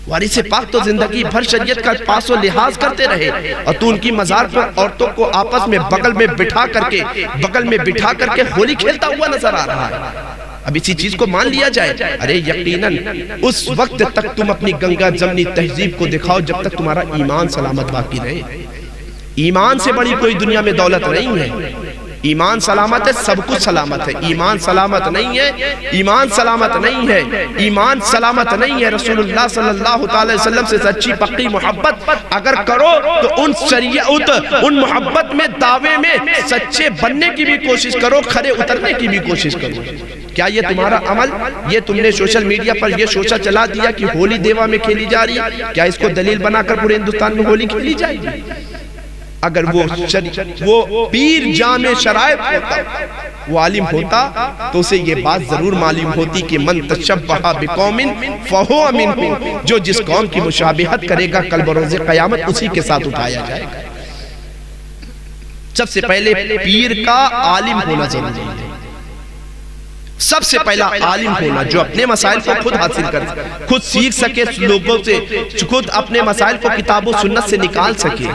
وارث پاک تو زندگی بھر شریعت کا پاس و لحاظ کرتے رہے، اور تو ان کی مزار پر عورتوں کو آپس میں بغل میں بٹھا کر کے ہولی کھیلتا ہوا نظر آ رہا ہے۔ اب اسی چیز کو مان لیا جائے، ارے یقیناً اس وقت تک تم اپنی گنگا جمنی تہذیب کو دکھاؤ جب تک تمہارا ایمان سلامت باقی رہے۔ ایمان سے بڑی کوئی دنیا میں دولت نہیں ہے۔ ایمان سلامت ہے، سب کچھ سلامت ہے۔ ایمان سلامت نہیں ہے، ایمان سلامت نہیں ہے، ایمان سلامت نہیں ہے۔ رسول اللہ صلی اللہ علیہ وسلم سے سچی پکی محبت اگر کرو تو ان محبت میں، دعوے میں سچے بننے کی بھی کوشش کرو، کھڑے اترنے کی بھی کوشش کرو۔ کیا یہ تمہارا عمل، یہ تم نے سوشل میڈیا پر یہ سوچا چلا دیا کہ ہولی دیوا میں کھیلی جا رہی ہے، کیا اس کو دلیل بنا کر پورے ہندوستان میں ہولی کھیلی جائے گی؟ اگر وہ پیر جامع شرائط ہوتا، وہ عالم ہوتا، تو اسے یہ بات ضرور معلوم ہوتی کہ من تشبہ بقوم فہو منہم، جو جس قوم کی مشابہت کرے گا کل بروز قیامت اسی کے ساتھ اٹھایا جائے گا۔ سب سے پہلے پیر کا عالم ہونا ضروری ہے۔ سب سے پہلا عالم ہونا جو اپنے مسائل کو خود حاصل کر سکے، خود سیکھ سکے لوگوں سے، خود اپنے مسائل کو کتاب و سنت سے نکال سکے۔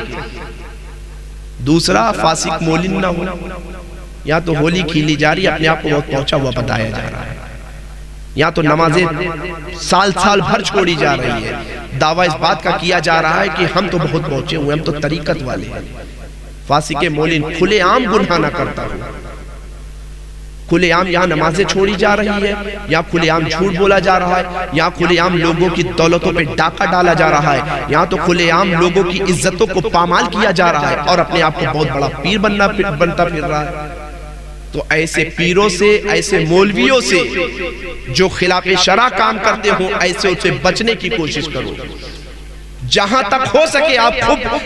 دوسرا فاسق مولن نہ ہو۔ یا تو ہولی کھیلی جا رہی ہے، اپنے آپ کو بہت پہنچا ہوا بتایا جا رہا ہے، یا تو نمازیں سال بھر چھوڑی جا رہی ہے، دعویٰ اس بات کا کیا جا رہا ہے کہ ہم تو بہت پہنچے ہوئے، ہم تو طریقت والے ہیں۔ فاسق مولن کھلے عام گناہ نہ کرتا ہوں، کھلے عام یہاں نمازیں چھوڑی جا رہی ہے، یا کھلے عام جھوٹ بولا جا رہا ہے، یا کھلے عام لوگوں کی دولتوں پہ ڈاکہ ڈالا جا رہا ہے، یا تو کھلے عام لوگوں کی عزتوں کو پامال کیا جا رہا ہے، اور اپنے آپ کو بہت بڑا پیر بنتا پھر رہا ہے۔ تو ایسے پیروں سے، ایسے مولویوں سے جو خلاف شرع کام کرتے ہوں، ایسے اسے بچنے کی کوشش کرو۔ جہاں تک ہو سکے آپ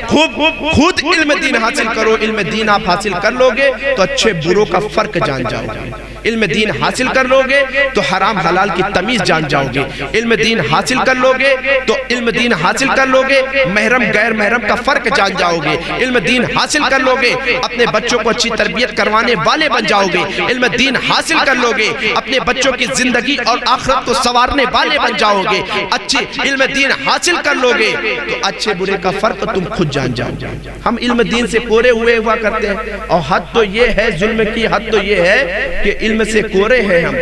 خود علم دین حاصل کرو۔ علم دین آپ حاصل کر لوگے تو اچھے بروں کا فرق جان جاؤ گے۔ علم دین حاصل کر لو گے تو حرام حلال کی تمیز جان جاؤ گے، علم دین حاصل کر لو گے تو علم دین حاصل کر لو گے محرم غیر محرم کا فرق جان جاؤ گے، علم دین حاصل کر لو گے اپنے بچوں کو اچھی تربیت کروانے والے بن جاؤ گے، علم دین حاصل کر لو گے اپنے بچوں کی زندگی اور آخرت کو سنوارنے والے بن جاؤ گے، اچھے علم دین حاصل کر لو گے تو اچھے برے کا فرق تم خود جان جاؤ گے۔ ہم علم دین سے کورے ہوئے ہوا کرتے ہیں، اور حد تو یہ ہے، ظلم کی حد تو یہ ہے کہ علم سے کورے ہیں ہم،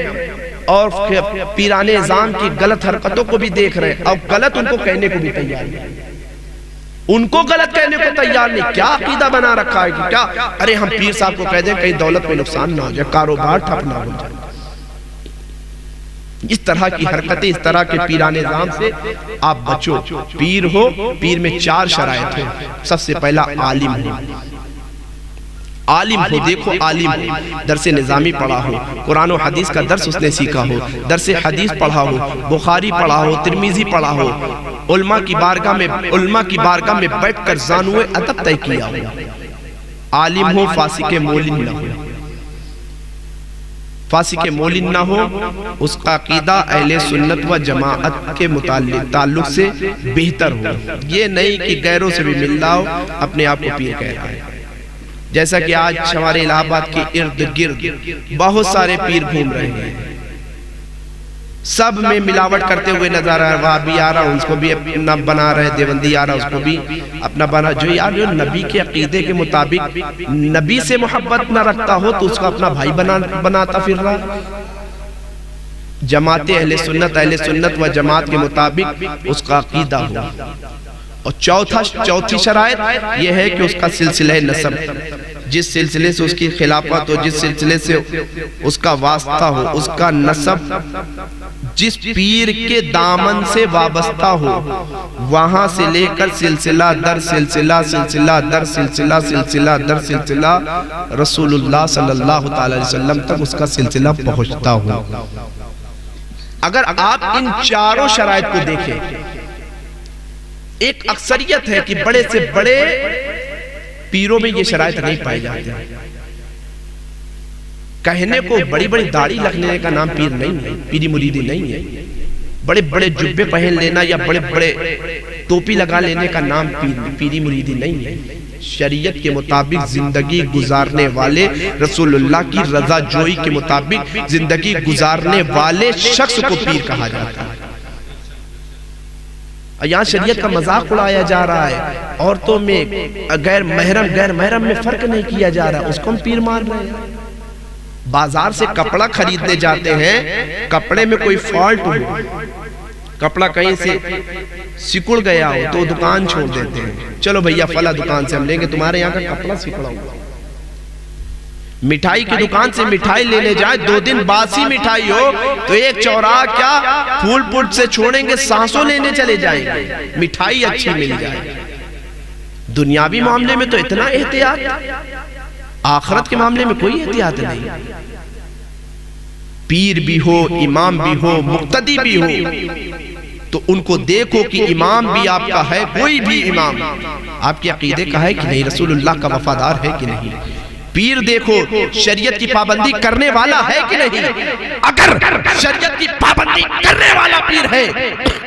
اور پیران نظام کی غلط حرکتوں کو بھی دیکھ رہے ہیں، اور غلط ان کو کہنے کو بھی تیار نہیں، ان کو غلط کہنے کو تیار نہیں۔ کیا عقیدہ بنا رکھا ہے کہ کیا ارے ہم پیر صاحب کو کہہ دیں کہیں دولت میں نقصان نہ ہو جائے، کاروبار ٹھپ نہ ہو جائے۔ اس طرح کی حرکتیں، اس طرح کے پیران نظام سے آپ بچو۔ پیر ہو، پیر میں 4 شرائط ہیں۔ سب سے پہلا عالم ہو، عالم ہو، دیکھو عالم ہو، درس نظامی پڑھا ہو، قرآن و حدیث کا درس اس نے سیکھا ہو، درس حدیث پڑھا ہو، بخاری پڑھا ہو، ترمذی پڑھا ہو، علماء کی بارگاہ میں بیٹھ کر زانوے ادب طے کیا ہو۔ عالم ہو، فاسق مولن نہ ہو، فاسق مولن نہ ہو، اس کا عقیدہ اہل سنت و جماعت کے تعلق سے بہتر ہو، یہ نہیں کہ غیروں سے بھی مل رہا ہو اپنے آپ کو پیر کہہ رہا ہے۔ جیسا کہ آج ہمارے الہ آباد کے ارد گرد بہت سارے پیر گھوم رہے ہیں، سب میں ملاوٹ کرتے ہوئے نظر آ رہا ہے، وہابی آ رہا اس کو بھی اپنا بنا رہے، دیوبندی آ رہا اس کو بھی اپنا بنا، جو یار جو نبی کے عقیدے کے مطابق نبی سے محبت نہ رکھتا ہو تو اس کو اپنا بھائی بناتا پھر رہا۔ جماعت اہل سنت و جماعت کے مطابق اس کا عقیدہ ہو۔ اور چوتھی شرائط یہ ہے کہ اس کا سلسلہ نسب، جس سلسلے سے اس کی خلافت ہو، جس سلسلے سے اس کا واسطہ ہو، اس کا نسب جس پیر کے دامن سے وابستہ ہو، وہاں سے لے کر سلسلہ در سلسلہ، سلسلہ در سلسلہ، سلسلہ در سلسلہ رسول اللہ صلی اللہ علیہ وسلم تک اس کا سلسلہ پہنچتا ہو۔ اگر آپ ان 4 شرائط کو دیکھیں، ایک اکثریت ہے کہ بڑے سے بڑے پیروں میں یہ شرائط نہیں پائے جاتے ہیں۔ کہنے کو بڑی بڑی داڑھی لگنے کا نام پیر نہیں ہے، پیری مریدی نہیں ہے۔ بڑے بڑے جبے پہن لینا یا بڑے بڑے ٹوپی لگا لینے کا نام پیری مریدی نہیں ہے۔ شریعت کے مطابق زندگی گزارنے والے، رسول اللہ کی رضا جوئی کے مطابق زندگی گزارنے والے شخص کو پیر کہا جاتا ہے۔ یہاں شریعت کا مذاق اڑایا جا رہا ہے، عورتوں میں غیر محرم میں فرق نہیں کیا جا رہا، اس کو ہم پیر مان رہے ہیں۔ بازار سے کپڑا خریدنے جاتے ہیں، کپڑے میں کوئی فالٹ ہو، کپڑا کہیں سے سکڑ گیا ہو تو دکان چھوڑ دیتے ہیں، چلو بھیا فلاں دکان سے ہم لیں گے، تمہارے یہاں کا کپڑا سکڑا ہوا۔ مٹھائی کی دکان سے مٹھائی لینے جائے، 2 دن باسی مٹھائی ہو تو ایک چوراہ کیا پھول پٹ سے چھوڑیں گے، سانسوں لینے چلے جائیں گے، مٹھائی اچھی مل جائے۔ دنیاوی معاملے میں تو اتنا احتیاط، آخرت کے معاملے میں کوئی احتیاط نہیں۔ پیر بھی ہو، امام بھی ہو، مقتدی بھی ہو، تو ان کو دیکھو کہ امام بھی آپ کا ہے، کوئی بھی امام آپ کے عقیدے کا ہے کہ نہیں، رسول اللہ کا وفادار ہے کہ نہیں۔ پیر دیکھو شریعت کی پابندی کرنے والا ہے کہ نہیں، اگر شریعت کی پابندی کرنے والا پیر ہے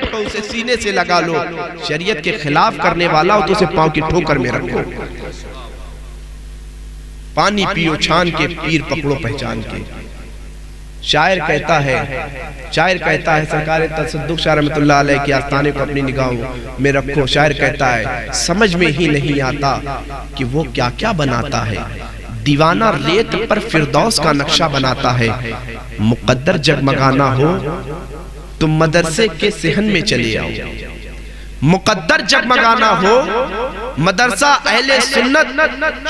تو اسے سینے سے لگا لو، شریعت کے خلاف کرنے والا ہو تو اسے پاؤں کی ٹھوکر میں رکھو۔ پانی پیو چھان کے، پیر پکڑو پہچان کے۔ شاعر کہتا ہے سرکار تصدق شاہ رحمت اللہ علیہ کے آستانے کو اپنی نگاہوں میں رکھو۔ شاعر کہتا ہے سمجھ میں ہی نہیں آتا کہ وہ کیا کیا بناتا ہے، دیوانہ ریت پر فردوس کا نقشہ بناتا ہے، مقدر جگمگانا ہو تم مدرسے کے صحن میں چلے آؤ۔ مقدر جگمگانا ہو مدرسہ اہل سنت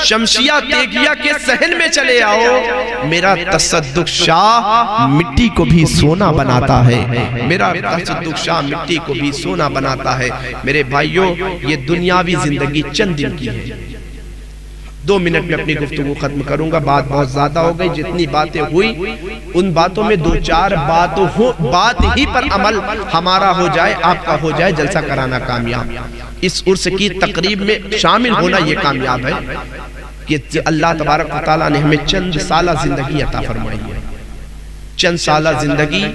شمشیہ تیگیہ کے صحن میں چلے آؤ۔ میرا تصدق شاہ مٹی کو بھی سونا بناتا ہے، میرا تصدق شاہ مٹی کو بھی سونا بناتا ہے۔ میرے بھائیوں، یہ دنیاوی زندگی چند دن کی ہے۔ 2 منٹ میں اپنی گفتگو ختم کروں گا، بات بہت زیادہ ہو گئی۔ جتنی باتیں ہوئی ان باتوں میں 2-4 بات ہی پر عمل ہمارا ہو جائے، آپ کا ہو جائے، جلسہ کرانا کامیاب۔ اس عرس کی تقریب میں شامل ہونا یہ کامیاب ہے کہ اللہ تبارک و تعالیٰ نے ہمیں چند سالہ زندگی عطا فرمائی ہے۔ چند سالہ زندگی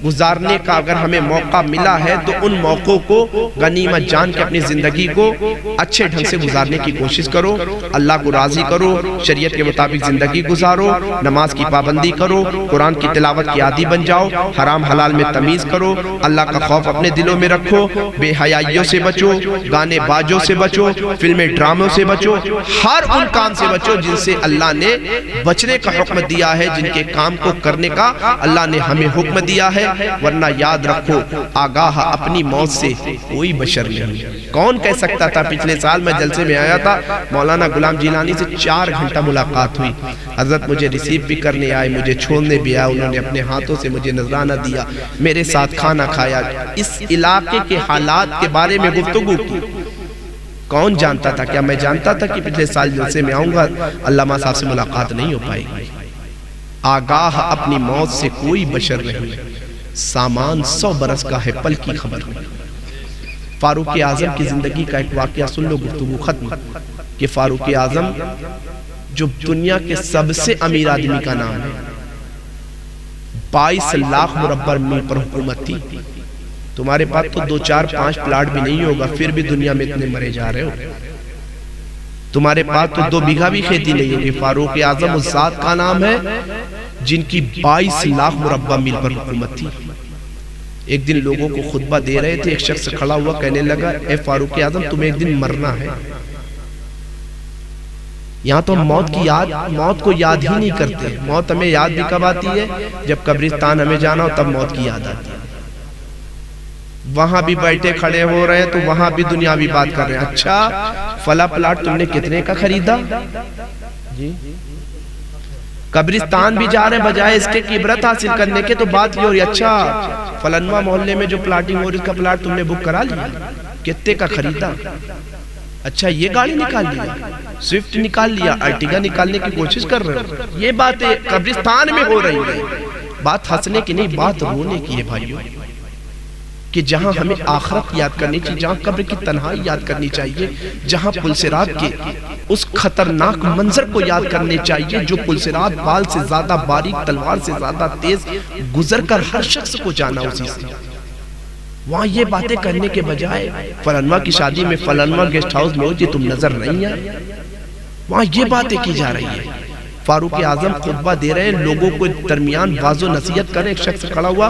گزارنے کا اگر ہمیں موقع ملا ہے تو ان موقعوں کو غنیمت جان کے اپنی زندگی کو اچھے ڈھنگ سے گزارنے کی کوشش کرو، اللہ کو راضی کرو، شریعت کے مطابق زندگی گزارو، نماز کی پابندی کرو، قرآن کی تلاوت کی عادی بن جاؤ، حرام حلال میں تمیز کرو، اللہ کا خوف اپنے دلوں میں رکھو، بے حیائیوں سے بچو، گانے باجوں سے بچو، فلمیں ڈراموں سے بچو، ہر ان کام سے بچو جن سے اللہ نے بچنے کا حکم دیا ہے، جن کے کام کو کرنے کا اللہ نے ہمیں حکم دیا ہے، ورنہ یاد رکھو آگاہ اپنی موت سے کوئی بشر نہیں۔ کون کہہ سکتا تھا؟ پچھلے سال میں جلسے میں آیا تھا، مولانا غلام جیلانی سے 4 گھنٹہ ملاقات ہوئی، حضرت مجھے ریسیو بھی کرنے آئے، مجھے چھوڑنے بھی آئے، انہوں نے اپنے ہاتھوں سے مجھے نذرانہ دیا، میرے ساتھ کھانا کھایا، اس علاقے کے حالات کے بارے میں گفتگو کی۔ کون جانتا تھا؟ کیا میں جانتا تھا کہ پچھلے سال جلسے میں آؤں گا علامہ صاحب سے ملاقات نہیں ہو پائے گی؟ آگاہ اپنی موت سے کوئی بشر نہیں، سامان 100 برس کا ہے، پل کی خبر نہیں۔ فاروق اعظم کی زندگی کا ایک واقعہ سن لو، گفتگو ختم، کہ فاروق اعظم جو دنیا کے سب سے امیر آدمی کا نام ہے، 22 لاکھ مربع میل پر حکومت تھی۔ تمہارے پاس تو 2 4 5 پلاٹ بھی نہیں ہوگا، پھر بھی دنیا میں اتنے مرے جا رہے ہو۔ تمہارے پاس تو 2 بیگھہ بھی کھیتی نہیں ہوگی۔ فاروق اعظم اس ذات کا نام ہے جن کی 22 لاکھ مربع میل پر حکومت تھی۔ ایک دن لوگوں کو خطبہ دے رہے تھے، ایک شخص کھڑا ہوا کہنے لگا، اے فاروق اعظم تمہیں ایک دن مرنا ہے۔ یہاں تو ہم موت کو یاد ہی نہیں کرتے۔ موت ہمیں یاد بھی کب آتی ہے؟ جب قبرستان ہمیں جانا ہو تب موت کی یاد آتی ہے۔ وہاں بھی بیٹھے کھڑے ہو رہے ہیں تو وہاں بھی دنیاوی بات کر رہے ہیں، اچھا فلاں پلاٹ تم نے کتنے کا خریدا؟ جی قبرستان بھی جا رہے ہیں، بجائے اس کے عبرت حاصل کرنے کے تو بات یہ ہو رہی، اچھا فلانواں محلے میں جو پلاٹنگ ہو رہی اس کا پلاٹ تم نے بک کرا لیا، کتنے کا خریدا؟ اچھا یہ گاڑی نکال لیا، سوئفٹ نکال لیا، ارٹیگا نکالنے کی کوشش کر رہے ہو۔ یہ باتیں قبرستان میں ہو رہی ہیں۔ بات ہنسنے کی نہیں، بات رونے کی ہے بھائیوں، کہ جہاں ہمیں آخرت یاد کرنی چاہیے، جہاں قبر کی تنہائی یاد کرنی چاہیے، جہاں پلسرات کے اس خطرناک منظر کو یاد کرنے چاہیے جو پلسرات بال سے زیادہ باریک، تلوار سے زیادہ تیز گزر کر ہر شخص کو جانا اسی سے۔ وہاں یہ باتیں کرنے کے بجائے فلانواں کی شادی میں فلانواں گیسٹ ہاؤس میں ہو جی تم نظر نہیں آئے، وہاں یہ باتیں کی جا رہی ہیں۔ فاروق اعظم خطبہ دے رہے ہیں، لوگوں کو درمیان واعظ و نصیحت کریں، ایک شخص کھڑا ہوا،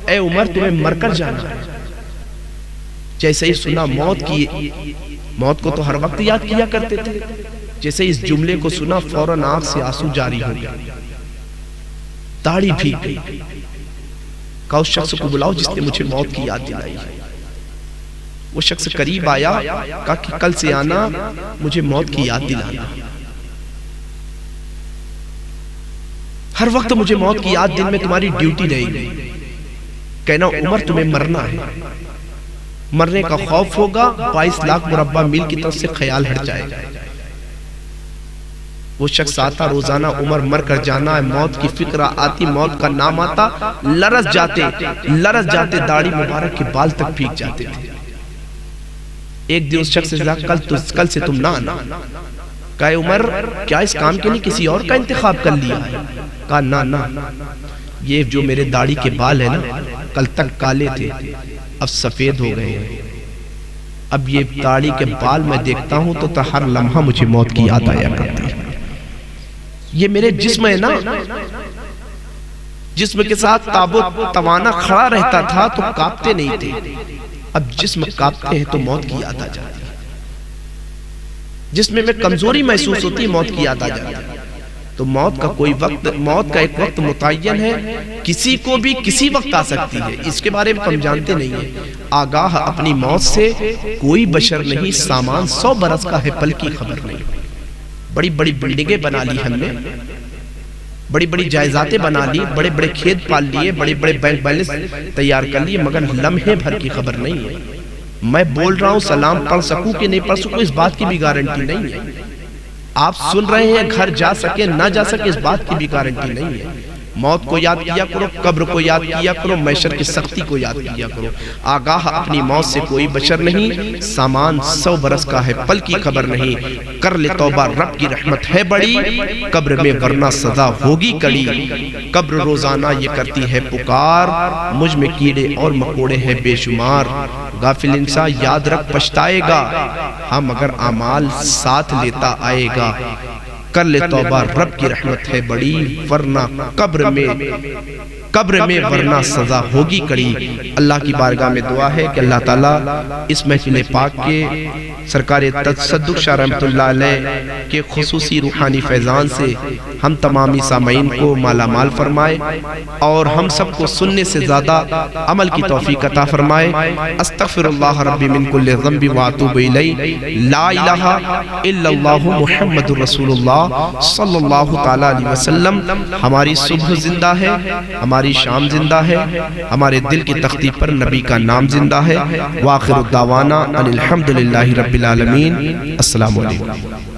اے عمر تمہیں مر کر جانا ہے۔ جیسے ہی سنا موت کو تو ہر وقت یاد کیا کرتے تھے، جیسے اس جملے کو سنا فوراً آنکھ سے آنسو جاری ہو گیا، داڑھی بھیگ گئی۔ کہا اس شخص کو بلاؤ جس نے مجھے موت کی یاد دلائی ہے۔ وہ شخص قریب آیا، کہا کہ کل سے آنا، مجھے موت کی یاد دلانا، ہر وقت مجھے موت کی یاد دن میں تمہاری ڈیوٹی رہے گی۔ کہنا عمر تمہیں مرنا ہے، مرنے کا خوف ہوگا، 22 لاکھ مربع میل کی طرف سے خیال ہٹ جائے گا۔ وہ شخص آتا روزانہ، عمر مر کر جانا ہے، موت کی فکر آتی، موت کا نام آتا، لرز جاتے داڑھی مبارک کے بال تک بھیگ جاتے تھے۔ ایک دن اس شخص سے کہا کل سے تم نہ آنا۔ کہا عمر کیا اس کام کے لیے کسی اور کا انتخاب کر لیا ہے؟ کہا نہ، یہ جو میرے داڑھی کے بال ہیں نا، کل تک کالے تھے اب سفید ہو گئے ہیں، اب یہ داڑھی کے بال میں دیکھتا ہوں تو ہر لمحہ مجھے موت کی یاد آیا کرتی ہے۔ یہ میرے جسم ہے نا، جسم کے ساتھ تابوت توانا کھڑا رہتا تھا تو کانپتے نہیں تھے، اب جسم کانپتے ہیں تو موت کی یاد آ جاتی ہے، جسم میں کمزوری محسوس ہوتی ہے، موت کی یاد آ جاتی ہے۔ تو موت کا ایک وقت متعین ہے، کسی کو بھی کسی وقت آ سکتی ہے، اس کے بارے میں ہم جانتے نہیں ہیں۔ آگاہ اپنی موت سے کوئی بشر نہیں، سامان 100 برس کا ہے، پل کی خبر نہیں۔ بڑی بڑی بلڈنگیں بنا لی ہم نے، بڑی بڑی جائیدادیں بنا لی، بڑے بڑے کھیت پال لیے، بڑے بڑے بینک بیلنس تیار کر لیے، مگر لمحے بھر کی خبر نہیں ہے۔ میں بول رہا ہوں سلام پڑھ سکوں کہ نہیں پڑھ سکوں اس بات کی بھی گارنٹی نہیں ہے۔ آپ سن رہے ہیں گھر جا سکے نہ جا سکے اس بات کی بھی گارنٹی نہیں ہے۔ موت کو یاد کیا کرو، قبر کو یاد کیا کرو، محشر کی سختی کو یاد کیا کرو۔ آگاہ اپنی موت سے کوئی بشر نہیں، سامان 100 برس کا ہے پل کی خبر نہیں۔ کر لے توبہ رب کی رحمت ہے بڑی، قبر میں ورنہ سزا ہوگی کڑی۔ قبر روزانہ یہ کرتی ہے پکار، مجھ میں کیڑے اور مکوڑے ہیں بے شمار۔ غافل انسان یاد رکھ پچھتائے گا، ہاں مگر اعمال ساتھ لیتا آئے گا۔ کر لے توبہ رب کی رحمت ہے بڑی، ورنہ قبر میں ورنہ سزا ہوگی کڑی۔ اللہ کی بارگاہ میں دعا ہے کہ اللہ تعالیٰ اس محفل پاک کے سرکار تصدق شاہ رحمت اللہ علیہ کے خصوصی روحانی فیضان سے ہم تمامی سامعین کو مالا مال فرمائے، اور ہم سب کو سننے سے زیادہ عمل کی توفیق عطا فرمائے۔ استغفر اللہ ربی من کل ذنب واتوب الیہ، لا الہ الا اللہ محمد رسول اللہ صلی اللہ تعالی علیہ وسلم۔ ہماری صبح زندہ ہے، ہماری شام زندہ ہے، ہمارے دل کی تختی پر نبی کا نام زندہ ہے۔ وآخر الدعوانا ان الحمدللہ رب العالمین۔ السلام علیکم۔